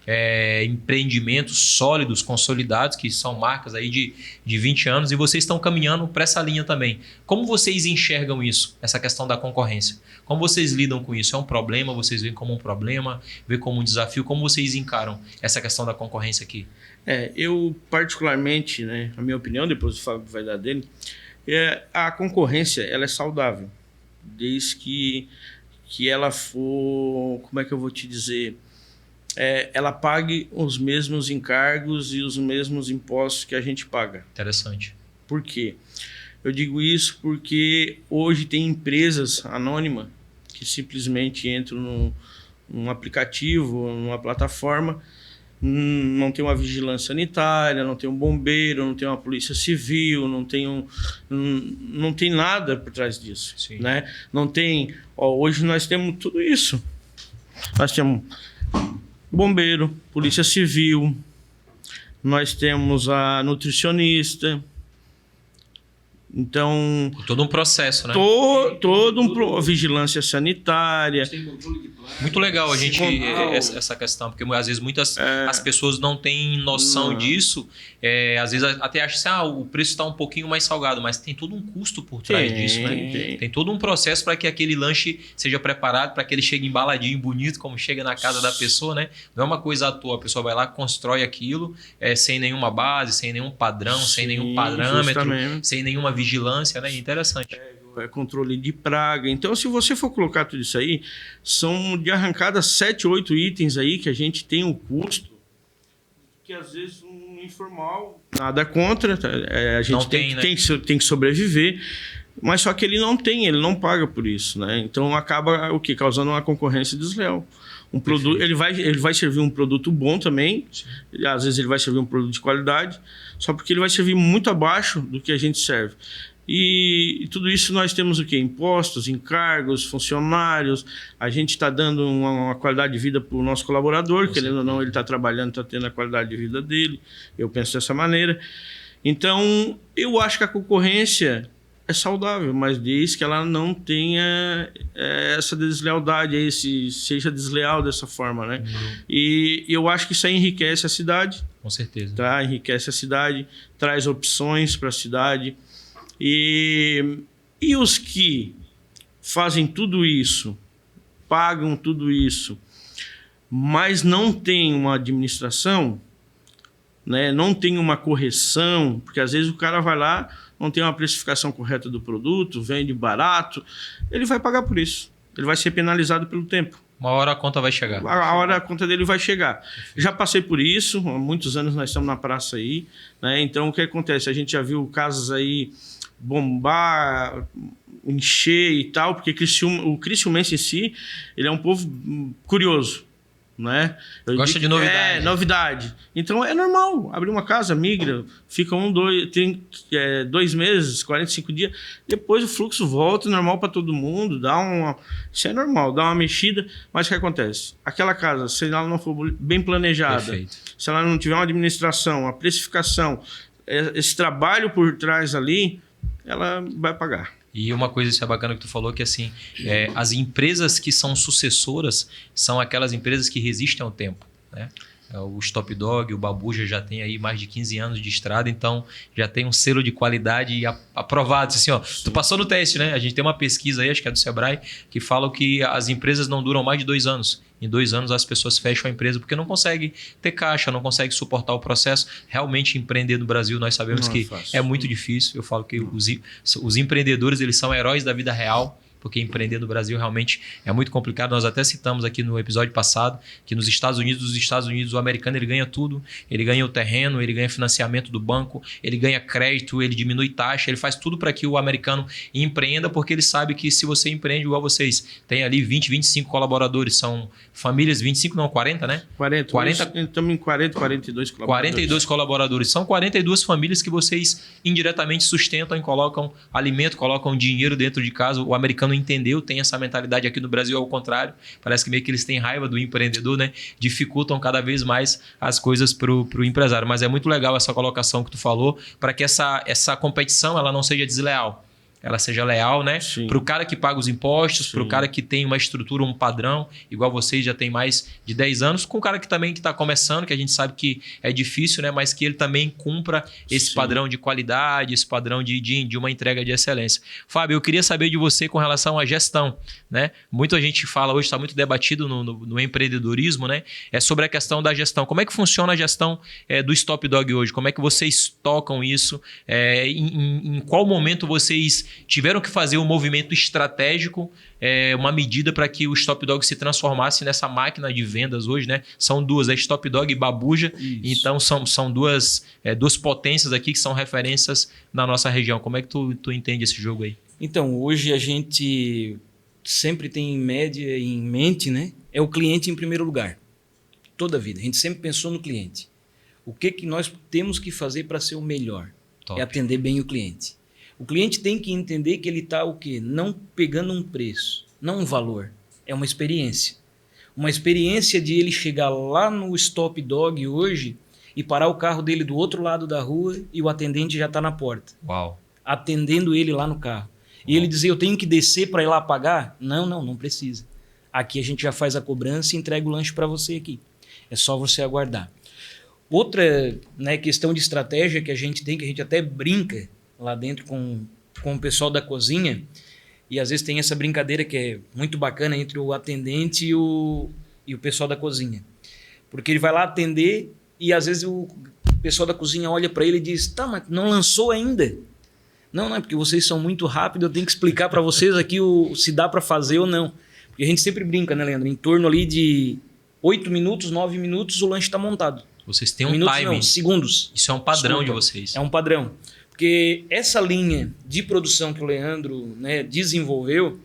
empreendimentos sólidos, consolidados, que são marcas aí de 20 anos, e vocês estão caminhando para essa linha também. Como vocês enxergam isso, essa questão da concorrência? Como vocês lidam com isso? É um problema? Vocês veem como um problema? Vê como um desafio? Como vocês encaram essa questão da concorrência aqui? Eu particularmente, né, a minha opinião, depois o Fábio vai dar dele, a concorrência ela é saudável, desde que ela for, como é que eu vou te dizer, ela pague os mesmos encargos e os mesmos impostos que a gente paga. Interessante. Por quê? Eu digo isso porque hoje tem empresas anônimas que simplesmente entram num aplicativo, numa plataforma, não tem uma vigilância sanitária, não tem um bombeiro, não tem uma polícia civil, não tem nada por trás disso. Sim. Né? Não tem... hoje nós temos tudo isso. Nós temos bombeiro, polícia civil, nós temos a nutricionista. Então... Todo um processo, né? Vigilância sanitária. Muito legal a gente essa questão, porque às vezes as pessoas não têm noção disso. Às vezes até acham assim, o preço está um pouquinho mais salgado, mas tem todo um custo por trás disso, né? Tem todo um processo para que aquele lanche seja preparado, para que ele chegue embaladinho, bonito, como chega na casa da pessoa, né? Não é uma coisa à toa, a pessoa vai lá, constrói aquilo sem nenhuma base, sem nenhum padrão, sem nenhum parâmetro, sem nenhuma vigilância, né? Interessante. Controle de praga. Então, se você for colocar tudo isso aí, são de arrancada 7, 8 itens aí que a gente tem um custo que às vezes um informal, nada contra, a gente tem que sobreviver, mas só que ele não paga por isso, né? Então acaba o quê? Causando uma concorrência desleal. Produto, ele vai servir um produto bom também, às vezes ele vai servir um produto de qualidade, só porque ele vai servir muito abaixo do que a gente serve. E tudo isso nós temos o quê? Impostos, encargos, funcionários. A gente está dando uma qualidade de vida para o nosso colaborador, querendo ou não, ele está trabalhando, está tendo a qualidade de vida dele. Eu penso dessa maneira. Então, eu acho que a concorrência é saudável, mas desde que ela não tenha essa deslealdade, seja desleal dessa forma, né? E eu acho que isso aí enriquece a cidade. Com certeza. Tá? Enriquece a cidade, traz opções para a cidade. E os que fazem tudo isso, pagam tudo isso, mas não tem uma administração, né? Não tem uma correção, porque às vezes o cara vai lá, não tem uma precificação correta do produto, vende barato, ele vai pagar por isso. Ele vai ser penalizado pelo tempo. Uma hora a conta vai chegar. A hora a conta dele vai chegar. Já passei por isso, há muitos anos nós estamos na praça aí, né? Então o que acontece? A gente já viu casos aí bombar, encher e tal, porque o criciumense em si, ele é um povo curioso, né? Gosta de novidade. É, novidade. Então é normal, abrir uma casa, migra, fica 2 meses, 45 dias, depois o fluxo volta, normal para todo mundo, isso é normal, dá uma mexida, mas o que acontece? Aquela casa, se ela não for bem planejada, Perfeito. se ela não tiver uma administração, uma precificação, esse trabalho por trás ali, ela vai pagar. E uma coisa isso é bacana que tu falou, que assim, as empresas que são sucessoras são aquelas empresas que resistem ao tempo, né? O Stop Dog, o Babuja já tem aí mais de 15 anos de estrada, então já tem um selo de qualidade aprovado. Assim, ó, tu passou no teste, né? A gente tem uma pesquisa aí, acho que é do Sebrae, que fala que as empresas não duram mais de 2 anos. Em 2 anos as pessoas fecham a empresa porque não conseguem ter caixa, não conseguem suportar o processo. Realmente empreender no Brasil, nós sabemos que é muito difícil. Eu falo que os empreendedores, eles são heróis da vida real, porque empreender no Brasil realmente é muito complicado. Nós até citamos aqui no episódio passado que nos Estados Unidos, o americano ele ganha tudo. Ele ganha o terreno, ele ganha financiamento do banco, ele ganha crédito, ele diminui taxa, ele faz tudo para que o americano empreenda, porque ele sabe que se você empreende igual vocês, tem ali 20, 25 colaboradores, são famílias, 25 não, 40, né? 40. Estamos em 40, 42 colaboradores. 42 colaboradores. São 42 famílias que vocês indiretamente sustentam e colocam alimento, colocam dinheiro dentro de casa. O americano entendeu, tem essa mentalidade. Aqui no Brasil é o contrário. Parece que meio que eles têm raiva do empreendedor, né? Dificultam cada vez mais as coisas pro empresário. Mas é muito legal essa colocação que tu falou, para que essa competição ela não seja desleal. Ela seja leal, né? Para o cara que paga os impostos, para o cara que tem uma estrutura, um padrão, igual vocês já tem mais de 10 anos, com o cara que também está começando, que a gente sabe que é difícil, né? Mas que ele também cumpra esse padrão de qualidade, esse padrão de uma entrega de excelência. Fábio, eu queria saber de você com relação à gestão, né? Muita gente fala hoje, está muito debatido no empreendedorismo, né? É sobre a questão da gestão. Como é que funciona a gestão do Stop Dog hoje? Como é que vocês tocam isso? Em qual momento vocês tiveram que fazer um movimento estratégico, uma medida para que o Stop Dog se transformasse nessa máquina de vendas hoje, né? São duas, Stop Dog e Babuja. Isso. Então são duas potências aqui que são referências na nossa região. Como é que tu entende esse jogo aí? Então, hoje a gente sempre tem em mente, né? É o cliente em primeiro lugar. Toda a vida. A gente sempre pensou no cliente. O que nós temos que fazer para ser o melhor? Top. É atender bem o cliente. O cliente tem que entender que ele está o quê? Não pegando um preço, não um valor. É uma experiência. Uma experiência de ele chegar lá no Stop Dog hoje e parar o carro dele do outro lado da rua e o atendente já está na porta. Uau. Atendendo ele lá no carro. E ele dizer, eu tenho que descer para ir lá pagar? Não precisa. Aqui a gente já faz a cobrança e entrega o lanche para você aqui. É só você aguardar. Outra, né, questão de estratégia que a gente tem, que a gente até brinca lá dentro com o pessoal da cozinha, e às vezes tem essa brincadeira que é muito bacana entre o atendente e o pessoal da cozinha. Porque ele vai lá atender e às vezes o pessoal da cozinha olha para ele e diz, tá, mas não lançou ainda? Não, é porque vocês são muito rápidos, eu tenho que explicar para vocês aqui se dá para fazer ou não. Porque a gente sempre brinca, né, Leandro? Em torno ali de 8 minutos, 9 minutos, o lanche está montado. Vocês têm um minutos, timing. não, segundos. Isso é um padrão. Desculpa, de vocês. É um padrão. Porque essa linha de produção que o Leandro, né, desenvolveu,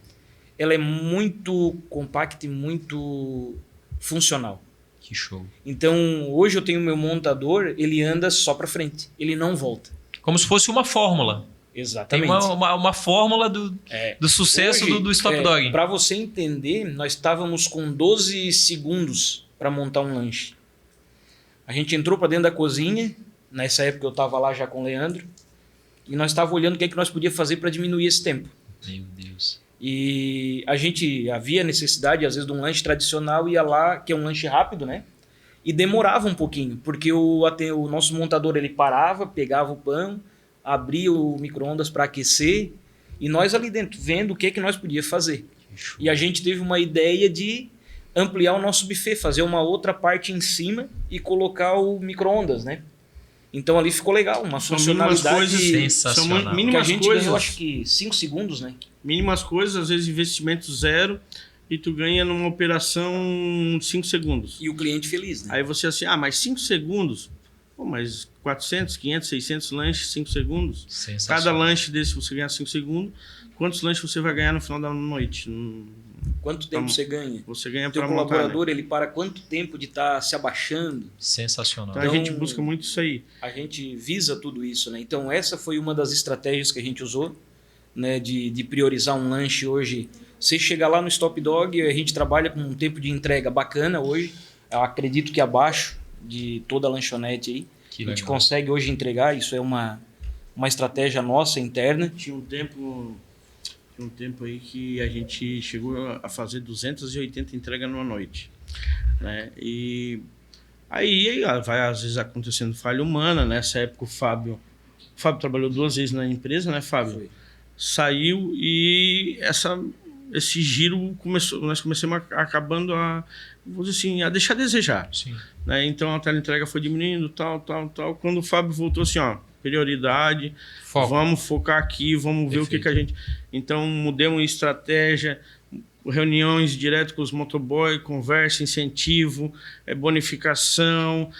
ela é muito compacta e muito funcional. Que show. Então, hoje eu tenho meu montador, ele anda só para frente, ele não volta. Como se fosse uma fórmula. Exatamente. Tem uma fórmula do sucesso hoje, do Stop Dog. Para você entender, nós estávamos com 12 segundos para montar um lanche. A gente entrou para dentro da cozinha, Nessa época eu estava lá já com o Leandro. E nós estávamos olhando o que é que nós podíamos fazer para diminuir esse tempo. Meu Deus. E a gente havia necessidade, às vezes, de um lanche tradicional, ia lá, que é um lanche rápido, né? E demorava um pouquinho, porque o nosso montador ele parava, pegava o pão, abria o micro-ondas para aquecer, e nós ali dentro, vendo o que é que nós podíamos fazer. E a gente teve uma ideia de ampliar o nosso buffet, fazer uma outra parte em cima e colocar o micro-ondas, né? Então ali ficou legal, uma São funcionalidade mínimas coisas, sensacional. São que a mínimas gente coisas, ganhou, acho que 5 segundos, né? mínimas coisas, às vezes investimento zero, e tu ganha numa operação 5 segundos. E o cliente feliz, né? Aí você assim, mas 5 segundos? Pô, mas 400, 500, 600 lanches, 5 segundos? Sensacional. Cada lanche desse você ganha 5 segundos. Quantos lanches você vai ganhar no final da noite? Quanto tempo você ganha? Você ganha O teu para montar, né? colaborador, ele para quanto tempo de estar se abaixando? Sensacional. Então a gente busca muito isso aí. A gente visa tudo isso, né? Então essa foi uma das estratégias que a gente usou, né? De priorizar um lanche hoje. Você chegar lá no Stop Dog, a gente trabalha com um tempo de entrega bacana hoje. Eu acredito que abaixo de toda a lanchonete aí. Que a gente legal. consegue hoje entregar, isso é uma estratégia nossa interna. Tinha um tempo aí que a gente chegou a fazer 280 entregas numa noite, né? E aí vai às vezes acontecendo falha humana. Nessa época o Fábio trabalhou 2 vezes na empresa, né, Fábio? Foi. Saiu e esse giro nós começamos acabando vou dizer assim, a deixar a desejar, Sim. né? Então a teleentrega foi diminuindo, tal. Quando o Fábio voltou assim, prioridade, Foco. vamos focar aqui, vamos ver o que a gente... Então mudamos estratégia, reuniões direto com os motoboy, conversa, incentivo, bonificação,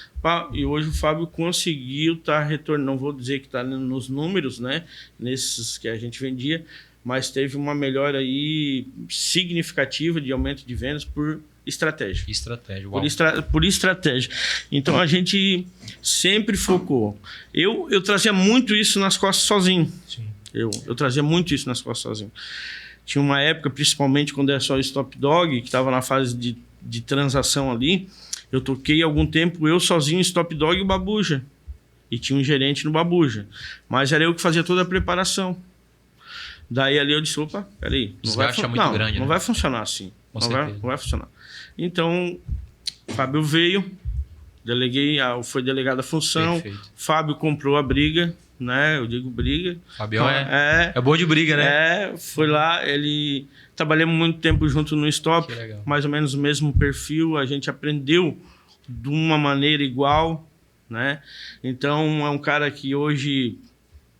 e hoje o Fábio conseguiu estar retornando, não vou dizer que está nos números, né, nesses que a gente vendia, mas teve uma melhora aí significativa de aumento de vendas por estratégia. Estratégia. Uau. Por estratégia. Então a gente sempre focou. Eu trazia muito isso nas costas sozinho. Sim. Eu trazia muito isso nas costas sozinho. Tinha uma época, principalmente quando era só o Stop Dog, que estava na fase de transação ali, eu toquei algum tempo eu sozinho, Stop Dog e o Babuja. E tinha um gerente no Babuja. Mas era eu que fazia toda a preparação. Daí ali eu disse, opa, peraí. Desgaste é muito grande, não né? vai funcionar assim. Com Não certeza. vai funcionar. Então, o Fábio veio, foi delegada a função, Perfeito. Fábio comprou a briga, né? Eu digo briga. Fabião é bom de briga, né? Foi lá, trabalhamos muito tempo junto no Stop, Que legal. mais ou menos o mesmo perfil, a gente aprendeu de uma maneira igual, né? Então é um cara que hoje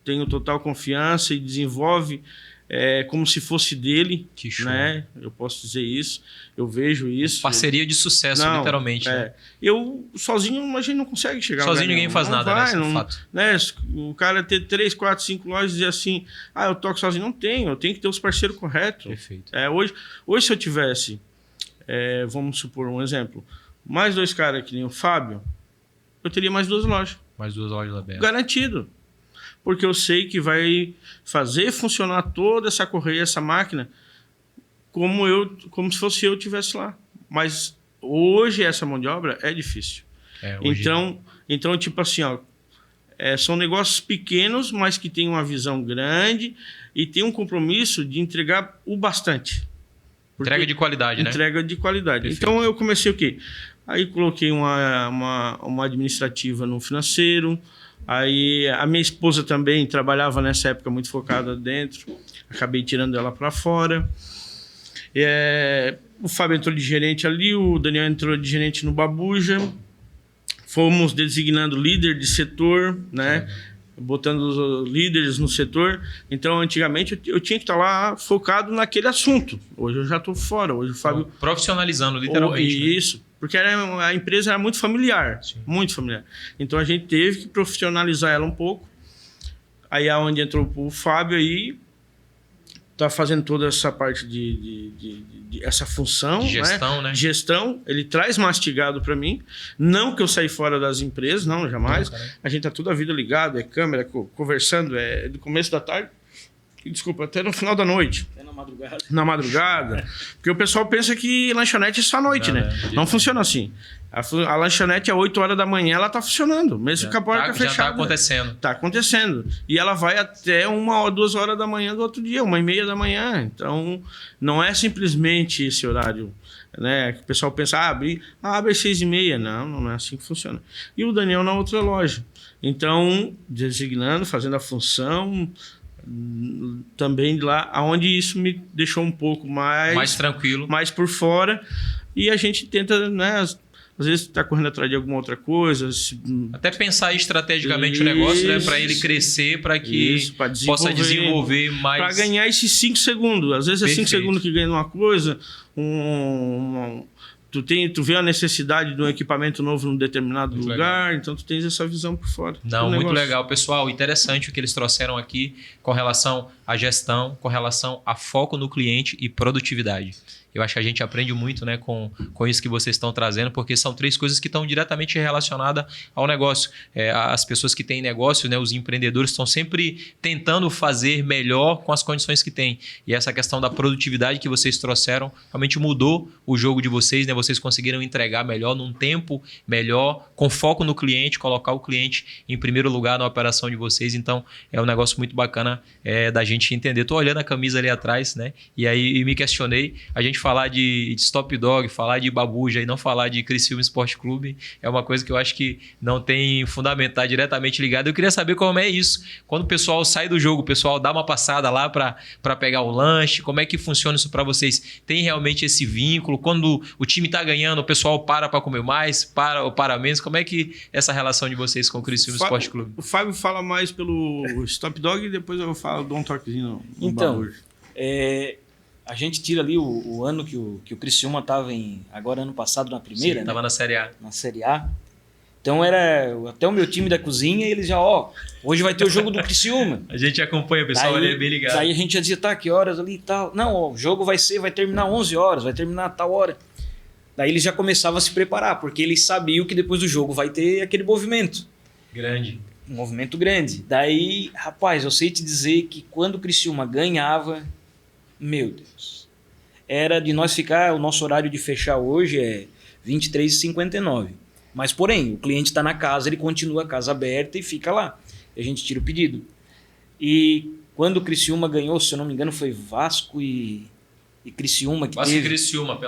tenho total confiança e desenvolve como se fosse dele, Que show. né? Eu posso dizer isso, eu vejo isso. Parceria de sucesso, Não, literalmente. Né? Eu sozinho a gente não consegue chegar a lugar Sozinho ninguém nenhum. faz Não nada, vai, né? Isso é não, fato. né? O cara ter 3, 4, 5 lojas e dizer assim, eu toco sozinho, não tenho, eu tenho que ter os parceiros corretos. Perfeito. Hoje se eu tivesse, vamos supor um exemplo, mais 2 caras que nem o Fábio, eu teria mais 2 lojas, Mais 2 lojas abertas. garantido. Porque eu sei que vai fazer funcionar toda essa correia, essa máquina, como se fosse eu tivesse lá. Mas hoje essa mão de obra é difícil. Hoje- Então, tipo assim, são negócios pequenos, mas que têm uma visão grande e tem um compromisso de entregar o bastante. Porque- Entrega de qualidade, né? Entrega de qualidade. Perfeito. Então eu comecei o quê? Aí coloquei uma administrativa no financeiro. Aí a minha esposa também trabalhava nessa época muito focada dentro. Acabei tirando ela para fora. O Fábio entrou de gerente ali, o Daniel entrou de gerente no Babuja. Fomos designando líder de setor, né? Botando os líderes no setor. Então, antigamente, eu tinha que estar lá focado naquele assunto. Hoje eu já estou fora. Hoje o Fábio... Profissionalizando, literalmente. né? Isso, porque a empresa era muito familiar. Sim. Muito familiar. Então, a gente teve que profissionalizar ela um pouco. Aí, aonde entrou o Fábio aí, tá fazendo toda essa parte de essa função, De gestão, né? De gestão, ele traz mastigado para mim. Não que eu saí fora das empresas, não, jamais. Não, cara. A gente tá toda a vida ligado, câmera, conversando, do começo da tarde desculpa, até no final da noite. Até na madrugada. Na madrugada. Porque o pessoal pensa que lanchonete é só à noite, né? Não funciona assim. A lanchonete, às 8 horas da manhã, ela tá funcionando. Mesmo com a porta fechada. Já tá acontecendo. Tá acontecendo. E ela vai até 1 ou 2 horas da manhã do outro dia, 1h30 da manhã. Então, não é simplesmente esse horário, né? Que o pessoal pensa, abre às 6h30. Não é assim que funciona. E o Daniel na outra loja. Então, designando, fazendo a função também lá, onde isso me deixou um pouco mais tranquilo, mais por fora. E a gente tenta, né? Às vezes tá correndo atrás de alguma outra coisa. Até pensar estrategicamente o negócio, né? Para ele crescer, para que possa desenvolver mais. Para ganhar esses 5 segundos. Às vezes é 5 segundos que ganha uma coisa. Tu vê a necessidade de um equipamento novo num determinado muito lugar, legal. Então tu tens essa visão por fora. Não, muito legal, pessoal. Interessante o que eles trouxeram aqui com relação à gestão, com relação a foco no cliente e produtividade. Eu acho que a gente aprende muito, né, com isso que vocês estão trazendo, porque são 3 coisas que estão diretamente relacionadas ao negócio. As pessoas que têm negócio, né, os empreendedores, estão sempre tentando fazer melhor com as condições que têm. E essa questão da produtividade que vocês trouxeram realmente mudou o jogo de vocês, né? Vocês conseguiram entregar melhor, num tempo melhor, com foco no cliente, colocar o cliente em primeiro lugar na operação de vocês. Então, é um negócio muito bacana da gente entender. Estou olhando a camisa ali atrás, né? E aí me questionei. A gente falar de Stop Dog, falar de Babuja e não falar de Criciúma Esporte Clube é uma coisa que eu acho que não tem fundamento, tá diretamente ligado. Eu queria saber como é isso. Quando o pessoal sai do jogo, o pessoal dá uma passada lá para pegar o lanche, como é que funciona isso para vocês? Tem realmente esse vínculo? Quando o time tá ganhando, o pessoal para comer mais, para menos? Como é que essa relação de vocês com o Criciúma Esporte Clube? O Fábio fala mais delo Stop Dog e depois eu dou um toquezinho no Então, Babuja. A gente tira ali o ano que o Criciúma estava agora ano passado na primeira, Estava na Série A. Na Série A. Então era até o meu time da cozinha, eles já, hoje vai ter o jogo do Criciúma. A gente acompanha, o pessoal ali é bem ligado. Aí a gente já dizia, que horas ali e tal. Não, o jogo vai terminar 11 horas, vai terminar tal hora. Daí eles já começavam a se preparar, porque eles sabiam que depois do jogo vai ter aquele movimento. Grande. Um movimento grande. Daí, rapaz, eu sei te dizer que quando o Criciúma ganhava, meu Deus, era de nós ficar, o nosso horário de fechar hoje é 23h59. Mas, porém, o cliente está na casa, ele continua a casa aberta e fica lá. A gente tira o pedido. E quando o Criciúma ganhou, se eu não me engano, foi Vasco e Criciúma que Vasco teve. e Criciúma,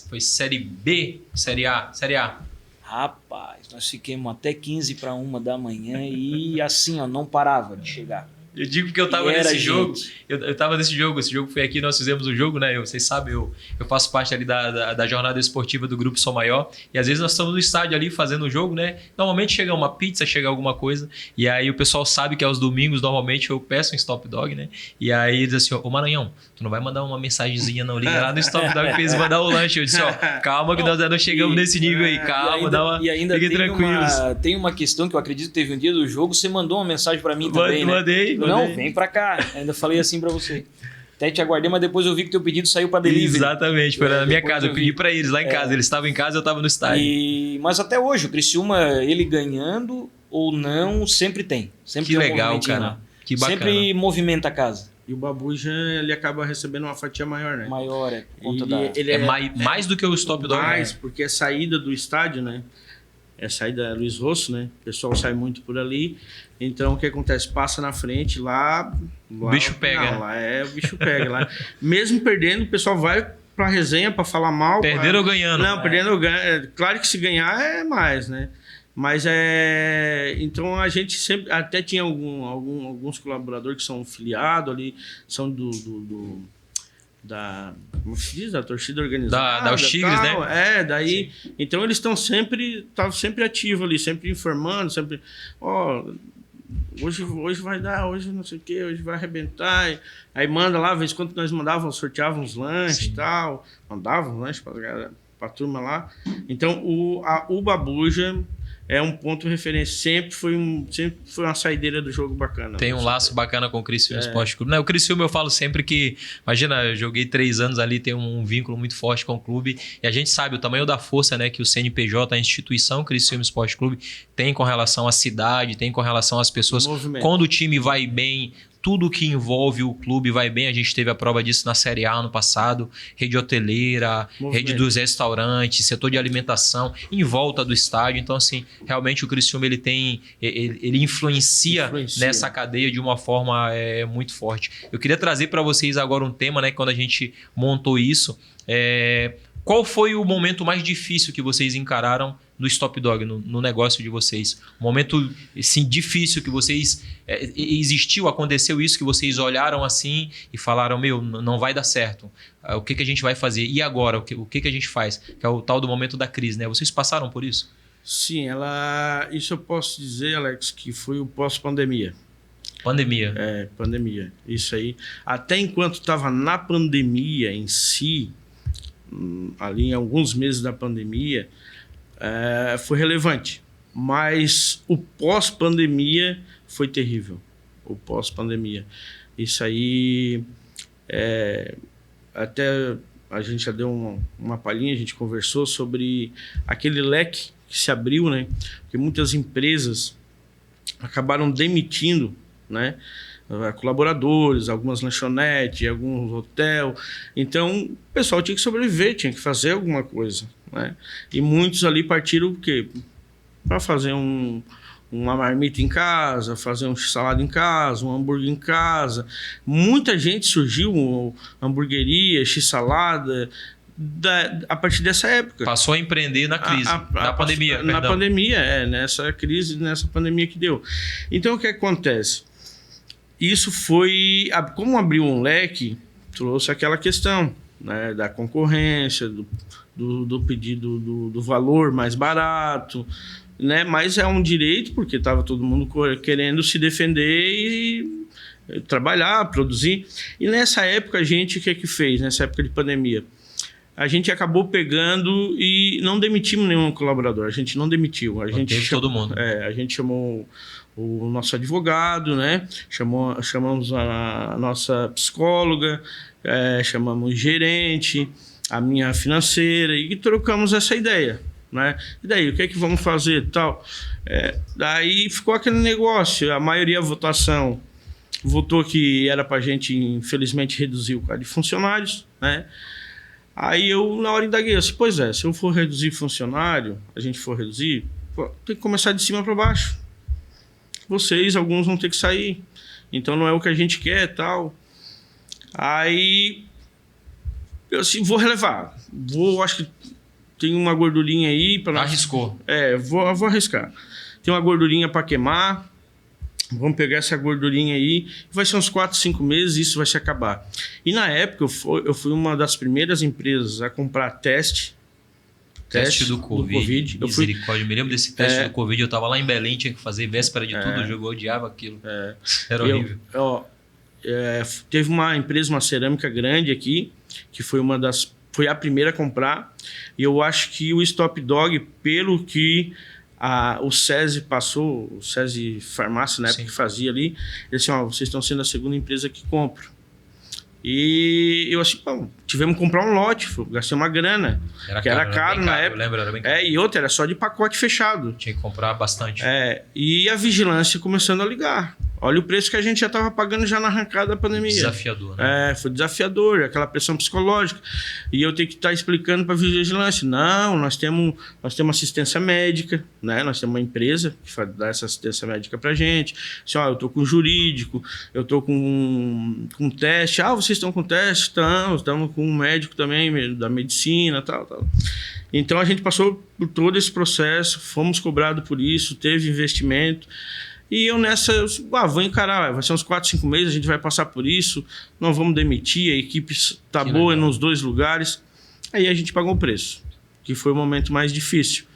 foi Série B, Série A. Rapaz, nós fiquemos até 12h da manhã e assim, não parava de chegar. Eu digo que eu tava nesse jogo. Eu tava nesse jogo. Esse jogo foi aqui, nós fizemos o jogo, né? Vocês sabem, eu faço parte ali da jornada esportiva do Grupo Som Maior. E às vezes nós estamos no estádio ali fazendo o jogo, né? Normalmente chega uma pizza, chega alguma coisa. E aí o pessoal sabe que aos domingos, normalmente, eu peço um Stop Dog, né? E aí diz assim, ô Maranhão, tu não vai mandar uma mensagenzinha, não. Liga lá no Stop Dog pra eles mandar o lanche. Eu disse, calma que nós não chegamos nesse nível aí. Calma, fiquem tranquilos. Tem uma questão que eu acredito que teve um dia do jogo, você mandou uma mensagem pra mim também, né? Mandei. Não, vem pra cá. Ainda falei assim pra você. Até te aguardei, mas depois eu vi que teu pedido saiu pra delivery. Exatamente, foi na minha casa. Eu pedi pra eles lá em casa. Eles estavam em casa, eu estava no estádio. Mas até hoje, o Criciúma, ele ganhando ou não, sempre tem. Sempre que tem legal, cara. Lá. Que bacana. Sempre movimenta a casa. E o Babuja, ele acaba recebendo uma fatia maior, né? Maior, por conta ele mais do que o Stop Dog. Mais, porque é saída do estádio, né? É saída Luiz Rosso, né? O pessoal sai muito por ali. Então, o que acontece? Passa na frente, lá o bicho pega. Não, lá o bicho pega. Lá. Mesmo perdendo, o pessoal vai pra resenha pra falar mal. Perdendo ou ganhando? Não, perdendo ou ganhando. Claro que se ganhar é mais, né? Mas então a gente sempre. Até tinha alguns colaboradores que são filiados ali, são como se diz? Da torcida organizada. Da Tigres, né? Daí. Sim. Então eles estavam sempre ativos ali, sempre informando, sempre. Hoje vai dar, hoje não sei o que, hoje vai arrebentar. Aí manda lá, às vezes quando nós sorteávamos uns lanches e tal. Mandávamos lanches pra turma lá. Então o Babuja é um ponto de referência. Sempre foi uma saideira do jogo bacana. Tem um laço bacana com o Criciúma Esporte Clube. O Criciúma eu falo sempre que... Imagina, eu joguei 3 anos ali, tem um vínculo muito forte com o clube. E a gente sabe o tamanho da força, né, que o CNPJ, a instituição Criciúma Esporte Clube, tem com relação à cidade, tem com relação às pessoas. Quando o time vai bem... tudo que envolve o clube vai bem. A gente teve a prova disso na Série A ano passado, rede hoteleira, rede dos restaurantes, setor de alimentação, em volta do estádio. Então, assim, realmente o Criciúma ele influencia nessa cadeia de uma forma muito forte. Eu queria trazer para vocês agora um tema, né, quando a gente montou isso. Qual foi o momento mais difícil que vocês encararam no Stop Dog, no negócio de vocês? Um momento assim, difícil que vocês... aconteceu isso, que vocês olharam assim e falaram, não vai dar certo. O que a gente vai fazer? E agora? O que a gente faz? Que é o tal do momento da crise, né? Vocês passaram por isso? Sim, isso eu posso dizer, Alex, que foi o pós-pandemia. Pandemia. Pandemia. Isso aí. Até enquanto estava na pandemia em si, ali em alguns meses da pandemia, foi relevante. Mas o pós-pandemia foi terrível. O pós-pandemia. Isso aí, até a gente já deu uma palhinha, a gente conversou sobre aquele leque que se abriu, né? Porque muitas empresas acabaram demitindo, né, colaboradores, algumas lanchonetes, alguns hotéis. Então, o pessoal tinha que sobreviver, tinha que fazer alguma coisa, né? E muitos ali partiram o quê? Para fazer uma marmita em casa, fazer um salada em casa, um hambúrguer em casa. Muita gente surgiu, hamburgueria, x-salada, a partir dessa época. Passou a empreender na crise, na pandemia. Na pandemia, nessa crise, nessa pandemia que deu. Então, o que acontece? Isso foi... Como abriu um leque, trouxe aquela questão, né, da concorrência, do pedido do valor mais barato, né? Mas é um direito, porque estava todo mundo querendo se defender e trabalhar, produzir. E nessa época, a gente, o que é que fez? Nessa época de pandemia, a gente acabou pegando e não demitimos nenhum colaborador. A gente não demitiu. A gente chamou todo mundo. A gente chamou o nosso advogado, né? Chamamos a nossa psicóloga, chamamos o gerente, a minha financeira, e trocamos essa ideia, né? E daí, o que é que vamos fazer, tal? Daí ficou aquele negócio. A maioria da votação votou que era para a gente, infelizmente, reduzir o quadro de funcionários, né? Aí eu, na hora, indaguei assim, se eu for reduzir funcionário, a gente for reduzir, tem que começar de cima para baixo. Alguns vão ter que sair. Então não é o que a gente quer, tal. Aí eu assim, vou relevar. Acho que tem uma gordurinha aí para nós. Arriscou. Vou arriscar. Tem uma gordurinha para queimar. Vamos pegar essa gordurinha aí. Vai ser uns 4, 5 meses e isso vai se acabar. E na época eu fui uma das primeiras empresas a comprar teste do Covid. Misericórdia, eu me lembro desse teste do Covid. Eu estava lá em Belém, tinha que fazer véspera de tudo. Eu odiava aquilo. Era horrível. Teve uma empresa, uma cerâmica grande aqui, que foi foi a primeira a comprar. E eu acho que o Stop Dog, pelo que o SESI passou, o SESI Farmácia, na época que fazia ali, ele disse, vocês estão sendo a segunda empresa que compra. E eu assim, tivemos que comprar um lote, gastei uma grana, era caro na época. Eu lembro, era bem caro. E outra, era só de pacote fechado. Tinha que comprar bastante. E a vigilância começando a ligar. Olha o preço que a gente já estava pagando já na arrancada da pandemia. Desafiador, né? Foi desafiador, aquela pressão psicológica. E eu tenho que estar explicando para a vigilância. Não, nós temos assistência médica, né? Nós temos uma empresa que dá essa assistência médica para a gente. Assim, eu estou com jurídico, eu estou com teste. Vocês estão com teste? Estamos com um médico também, da medicina, tal. Então, a gente passou por todo esse processo, fomos cobrados por isso, teve investimento. E eu vou encarar, vai ser uns 4, 5 meses, a gente vai passar por isso, não vamos demitir, a equipe está boa nos 2 lugares. Aí a gente pagou o preço, que foi o momento mais difícil,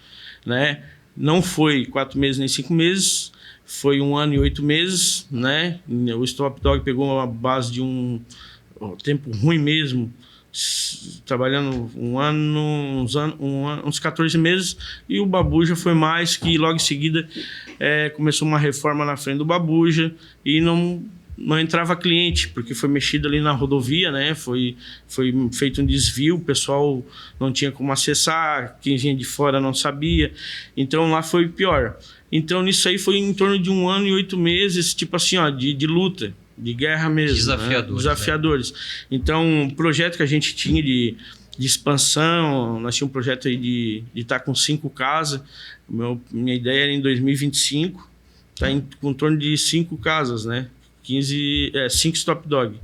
né? Não foi 4 meses nem 5 meses, foi 1 ano e 8 menos, né? O Stop Dog pegou uma base de um tempo ruim mesmo, trabalhando uns 14 meses, e o Babuja foi mais, que logo em seguida começou uma reforma na frente do Babuja e não entrava cliente, porque foi mexido ali na rodovia, né? Foi feito um desvio, o pessoal não tinha como acessar, quem vinha de fora não sabia, então lá foi pior. Então nisso aí foi em torno de 1 ano e 8 meses, tipo assim, de luta, de guerra mesmo. Desafiadores, né? Desafiadores. Então, o projeto que a gente tinha de expansão, nós tínhamos um projeto aí de estar com 5 casas. Minha ideia era em 2025, estar com em torno de 5 casas, né? 5 Stop Dog.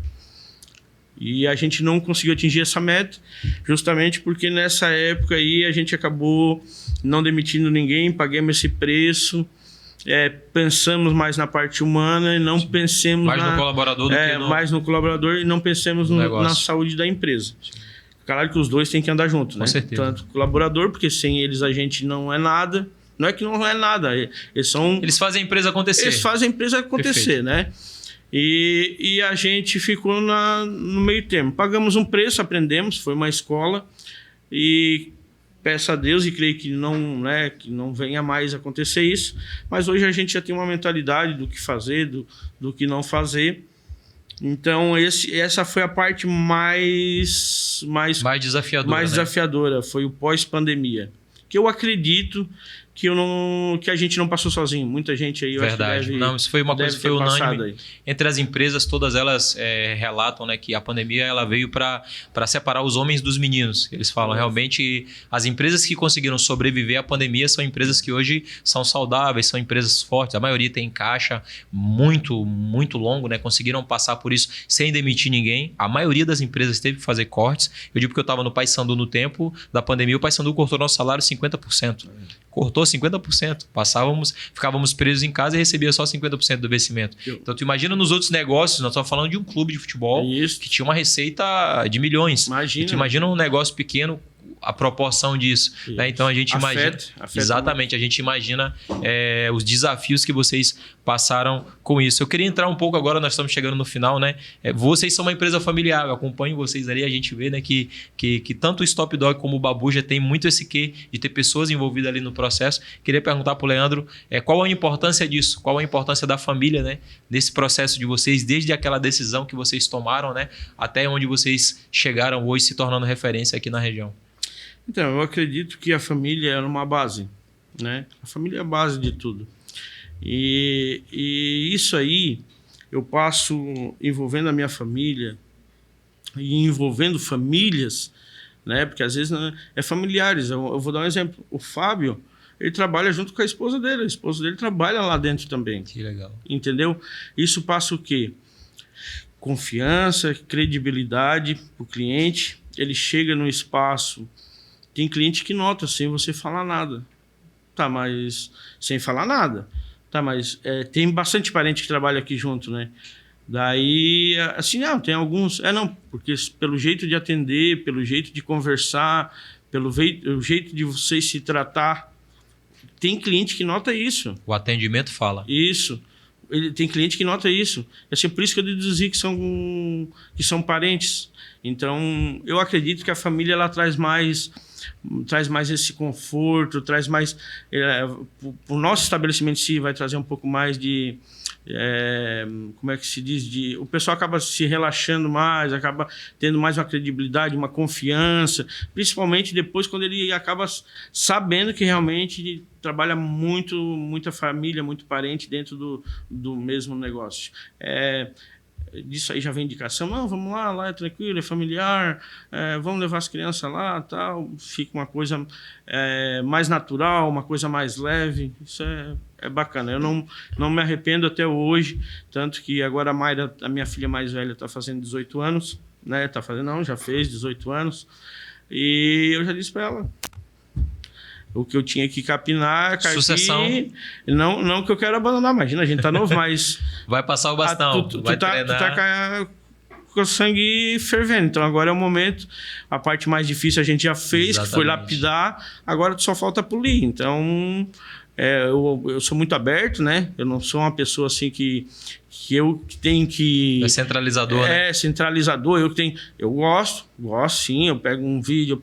E a gente não conseguiu atingir essa meta, justamente porque nessa época aí a gente acabou não demitindo ninguém, pagamos esse preço, pensamos mais na parte humana e não pensemos mais no colaborador do que mais no colaborador e não pensemos na saúde da empresa. Claro que os dois têm que andar juntos, Com né? certeza. Tanto o colaborador, porque sem eles a gente não é nada. Não é que não é nada, eles fazem a empresa acontecer. Eles fazem a empresa acontecer, né? E a gente ficou no meio termo. Pagamos um preço, aprendemos, foi uma escola. E peço a Deus e creio que não venha mais acontecer isso. Mas hoje a gente já tem uma mentalidade do que fazer, do que não fazer. Então, essa foi a parte mais desafiadora. Foi o pós-pandemia. Que eu acredito que a gente não passou sozinho. Muita gente aí, eu Verdade. acho que Não, isso foi uma coisa que foi unânime. Aí. Entre as empresas, todas elas relatam, né, que a pandemia ela veio para separar os homens dos meninos. Eles falam, realmente, as empresas que conseguiram sobreviver à pandemia são empresas que hoje são saudáveis, são empresas fortes. A maioria tem caixa muito, muito longo, né? Conseguiram passar por isso sem demitir ninguém. A maioria das empresas teve que fazer cortes. Eu digo porque eu estava no Paysandu no tempo da pandemia, o Paysandu cortou nosso salário 50%. Cortou 50%. Ficávamos presos em casa e recebia só 50% do vencimento. Então, tu imagina nos outros negócios, nós estamos falando de um clube de futebol que tinha uma receita de milhões. Imagina. Tu imagina um negócio pequeno, a proporção disso. Né? Então, a gente imagina... Exatamente, a gente imagina os desafios que vocês passaram com isso. Eu queria entrar um pouco agora, nós estamos chegando no final, né? Vocês são uma empresa familiar, eu acompanho vocês ali, a gente vê, né, que tanto o Stop Dog como o Babu já tem muito esse quê de ter pessoas envolvidas ali no processo. Queria perguntar para o Leandro qual a importância disso, qual a importância da família, né, nesse processo de vocês, desde aquela decisão que vocês tomaram, né, até onde vocês chegaram hoje se tornando referência aqui na região. Então, eu acredito que a família é uma base, né? A família é a base de tudo. E isso aí eu passo envolvendo a minha família e envolvendo famílias, né? Porque às vezes é familiares. Eu vou dar um exemplo. O Fábio, ele trabalha junto com a esposa dele trabalha lá dentro também. Que legal. Entendeu? Isso passa o quê? Confiança, credibilidade para o cliente. Ele chega no espaço, tem cliente que nota sem você falar nada. Tá, mas sem falar nada. Tá, mas tem bastante parente que trabalha aqui junto, né? Daí, assim, tem alguns... porque pelo jeito de atender, pelo jeito de conversar, pelo jeito de você se tratar, tem cliente que nota isso. O atendimento fala. Isso. Tem cliente que nota isso. Assim, por isso que eu deduzi que são parentes. Então, eu acredito que a família ela traz mais esse conforto, traz mais... o nosso estabelecimento em si vai trazer um pouco mais de... como é que se diz? O pessoal acaba se relaxando mais, acaba tendo mais uma credibilidade, uma confiança, principalmente depois quando ele acaba sabendo que realmente trabalha muita família, muito parente dentro do mesmo negócio. Disso aí já vem indicação, não, vamos lá é tranquilo, é familiar, vamos levar as crianças lá, tal, fica uma coisa mais natural, uma coisa mais leve, isso é bacana. Eu não me arrependo até hoje, tanto que agora a Mayra, a minha filha mais velha, está fazendo 18 anos, né? Já fez 18 anos, e eu já disse para ela o que eu tinha que capinar, sucessão. Não que eu quero abandonar, imagina, a gente tá novo, mas... Vai passar o bastão, vai treinar. Tu tá com o sangue fervendo, então agora é o momento, a parte mais difícil a gente já fez, Exatamente. Que foi lapidar, agora só falta polir, então... eu sou muito aberto, né? Eu não sou uma pessoa assim que eu tenho que... É centralizador, né? Centralizador. Eu gosto sim. Eu pego um vídeo,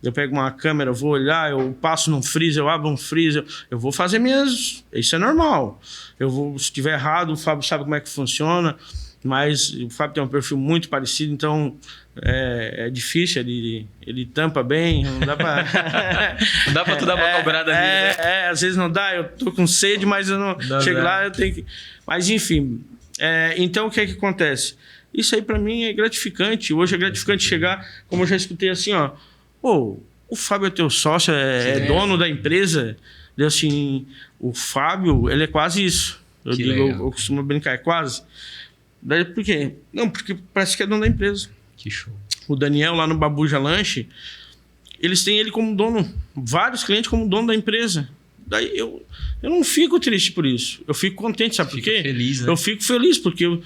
eu pego uma câmera, eu vou olhar, eu passo num freezer, eu abro um freezer, eu vou fazer minhas... Isso é normal. Se estiver errado, o Fábio sabe como é que funciona, mas o Fábio tem um perfil muito parecido, então... É difícil, ele tampa bem, não dá pra... Não dá pra tu dar uma cobrada ali, né? Às vezes não dá, eu tô com sede, mas eu não chego lá, eu tenho que... Mas enfim, Então, o que é que acontece? Isso aí, para mim, é gratificante. Hoje é gratificante chegar, como eu já escutei assim, ó. Pô, o Fábio é teu sócio, é dono da empresa. E assim, o Fábio, ele é quase isso. Eu costumo brincar, é quase. Daí, por quê? Não, porque parece que é dono da empresa. Que show. O Daniel, lá no Babuja Lanche, eles têm ele como dono, vários clientes como dono da empresa. Daí eu não fico triste por isso. Eu fico contente, sabe por quê? Feliz, né? Eu fico feliz, porque o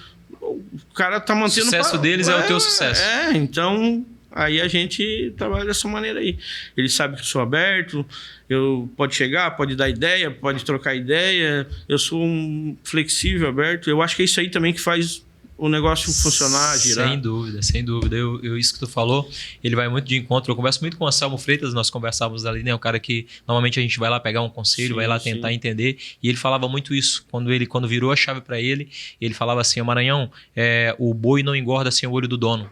cara tá mantendo... O sucesso deles é o teu sucesso. Então... Aí a gente trabalha dessa maneira aí. Ele sabe que eu sou aberto, pode chegar, pode dar ideia, pode trocar ideia. Eu sou um flexível, aberto. Eu acho que é isso aí também que faz o negócio funcionar, girar. Sem dúvida, sem dúvida. Isso que tu falou, ele vai muito de encontro. Eu converso muito com o Anselmo Freitas, nós conversávamos ali, né? O cara que normalmente a gente vai lá pegar um conselho, vai lá tentar entender. E ele falava muito isso. Quando virou a chave para ele falava assim: Maranhão, o boi não engorda sem o olho do dono.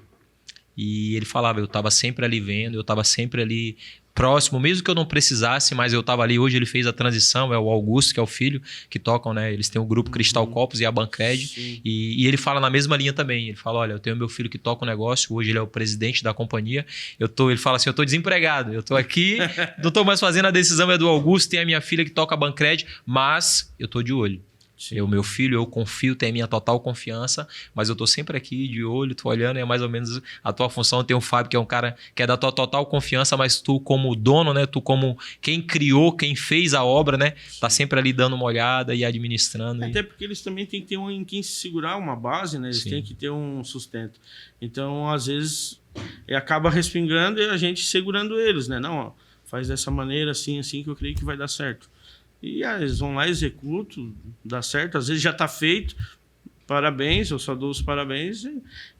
E ele falava, eu estava sempre ali vendo, eu estava sempre ali próximo, mesmo que eu não precisasse, mas eu estava ali. Hoje ele fez a transição, é o Augusto, que é o filho, que tocam, né? Eles têm o grupo Cristal Copos e a Bancred. E ele fala na mesma linha também. Ele fala, olha, eu tenho meu filho que toca o negócio, hoje ele é o presidente da companhia. Ele fala assim, eu estou desempregado, eu estou aqui, não estou mais fazendo a decisão, é do Augusto, tem a minha filha que toca a Bancred, mas eu estou de olho. Meu filho, eu confio, tem a minha total confiança, mas eu tô sempre aqui de olho, tô olhando, é mais ou menos a tua função. Tem o Fábio, que é um cara que é da tua total confiança, mas tu como dono, né? Tu como quem criou, quem fez a obra, né? Tá sempre ali dando uma olhada e administrando. Até porque eles também têm que ter em quem se segurar, uma base, né? Eles têm que ter um sustento. Então, às vezes, acaba respingando e a gente segurando eles, né? Não, ó, faz dessa maneira, assim, que eu creio que vai dar certo. E eles vão lá, executam, dá certo. Às vezes já está feito, parabéns, eu só dou os parabéns.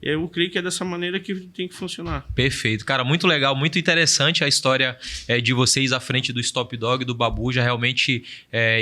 Eu creio que é dessa maneira que tem que funcionar. Perfeito. Cara, muito legal, muito interessante a história de vocês à frente do Stop Dog, do Babuja. Realmente,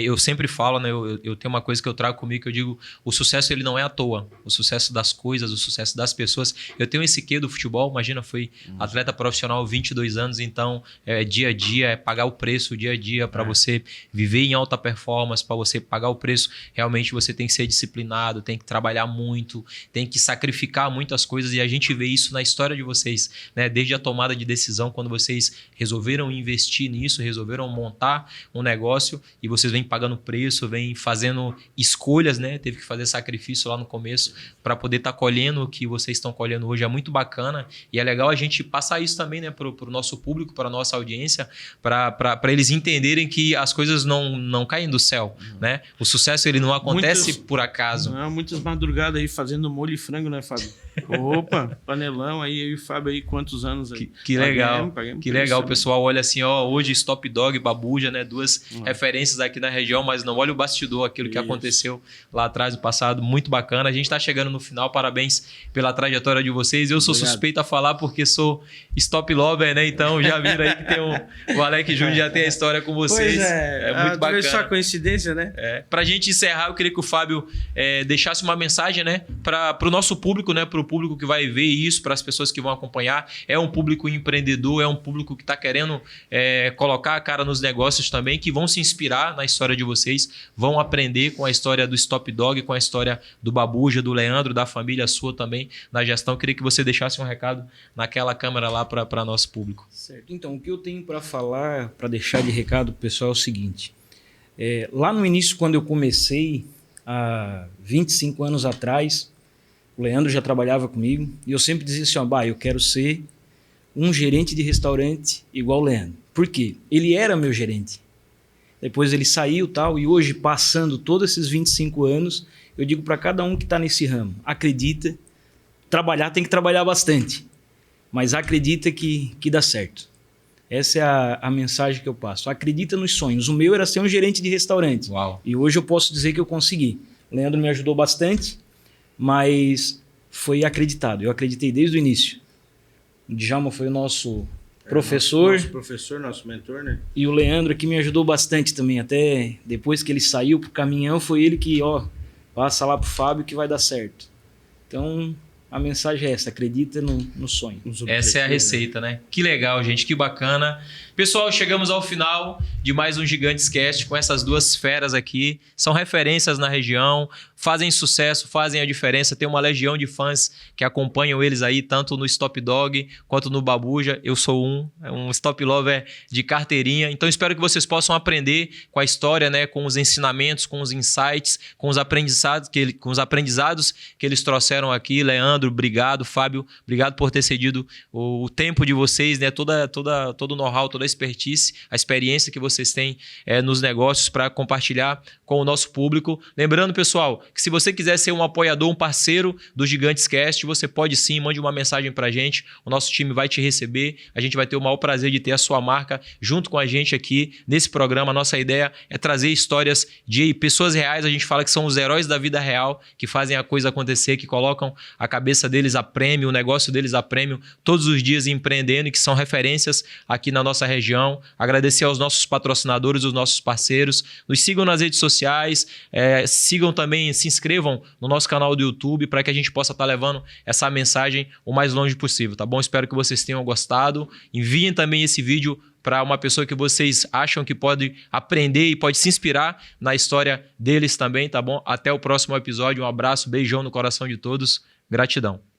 eu sempre falo, né? Eu tenho uma coisa que eu trago comigo, que eu digo, o sucesso ele não é à toa. O sucesso das coisas, o sucesso das pessoas. Eu tenho esse quê do futebol, imagina, fui atleta profissional 22 anos, então dia a dia, é pagar o preço dia a dia para você viver em alta performance, para você pagar o preço. Realmente você tem que ser disciplinado, tem que trabalhar muito, tem que sacrificar muitas coisas, e a gente vê isso na história de vocês, né? Desde a tomada de decisão, quando vocês resolveram investir nisso, resolveram montar um negócio, e vocês vêm pagando preço, vêm fazendo escolhas, né? Teve que fazer sacrifício lá no começo para poder estar colhendo o que vocês estão colhendo hoje. É muito bacana, e é legal a gente passar isso também, né, para o nosso público, para a nossa audiência, para eles entenderem que as coisas não caem do céu, né? O sucesso ele não acontece por acaso. Não, muitas madrugadas aí fazendo molho e frango, né, Fábio? Opa, panelão aí, eu e o Fábio aí, quantos anos aí? Que legal, paguemos que legal. O pessoal olha assim, ó, hoje Stop Dog, Babuja, né, duas referências aqui na região, mas não olha o bastidor, aquilo que aconteceu lá atrás, no passado, muito bacana. A gente tá chegando no final, parabéns pela trajetória de vocês. Eu sou suspeito a falar porque sou Stop Lover, né, então já viram aí que tem o Alec Júnior já tem a história com vocês. Pois é muito bacana. Só coincidência, né? Pra gente encerrar, eu queria que o Fábio deixasse uma mensagem, né, para o nosso público, né, para o público que vai ver isso, para as pessoas que vão acompanhar. É um público empreendedor, é um público que está querendo colocar a cara nos negócios também, que vão se inspirar na história de vocês, vão aprender com a história do Stop Dog, com a história do Babuja, do Leandro, da família sua também, na gestão. Eu queria que você deixasse um recado naquela câmera lá para nosso público. Certo. Então, o que eu tenho para falar, para deixar de recado pro pessoal é o seguinte. Lá no início, quando eu comecei, há 25 anos atrás, o Leandro já trabalhava comigo, e eu sempre dizia assim, eu quero ser um gerente de restaurante igual o Leandro. Por quê? Ele era meu gerente. Depois ele saiu tal, e hoje, passando todos esses 25 anos, eu digo para cada um que está nesse ramo, acredita, trabalhar tem que trabalhar bastante, mas acredita que dá certo. Essa é a mensagem que eu passo. Acredita nos sonhos. O meu era ser um gerente de restaurante. Uau. E hoje eu posso dizer que eu consegui. O Leandro me ajudou bastante, mas foi acreditado. Eu acreditei desde o início. O Djalma foi o nosso professor. Nosso professor, nosso mentor, né? E o Leandro aqui me ajudou bastante também. Até depois que ele saiu pro caminhão, foi ele que, passa lá pro Fábio que vai dar certo. Então, a mensagem é essa, acredita no sonho. Essa é a receita, né? Que legal, gente, que bacana. Pessoal, chegamos ao final de mais um Gigantes Cast com essas duas feras aqui. São referências na região, fazem sucesso, fazem a diferença. Tem uma legião de fãs que acompanham eles aí, tanto no Stop Dog quanto no Babuja. Eu sou um Stop Lover de carteirinha. Então, espero que vocês possam aprender com a história, né? Com os ensinamentos, com os insights, com os aprendizados que eles trouxeram aqui. Leandro, obrigado. Fábio, obrigado por ter cedido o tempo de vocês, né? Todo o know-how, toda a expertise, a experiência que vocês têm nos negócios para compartilhar com o nosso público. Lembrando, pessoal, que se você quiser ser um apoiador, um parceiro do Gigantes Cast, você pode sim, mande uma mensagem para a gente. O nosso time vai te receber. A gente vai ter o maior prazer de ter a sua marca junto com a gente aqui nesse programa. A nossa ideia é trazer histórias de pessoas reais. A gente fala que são os heróis da vida real, que fazem a coisa acontecer, que colocam a cabeça deles a prêmio, o negócio deles a prêmio todos os dias empreendendo e que são referências aqui na nossa região. Agradecer aos nossos patrocinadores, os nossos parceiros. Nos sigam nas redes sociais, sigam também, se inscrevam no nosso canal do YouTube para que a gente possa estar levando essa mensagem o mais longe possível, tá bom? Espero que vocês tenham gostado. Enviem também esse vídeo para uma pessoa que vocês acham que pode aprender e pode se inspirar na história deles também, tá bom? Até o próximo episódio. Um abraço, beijão no coração de todos. Gratidão.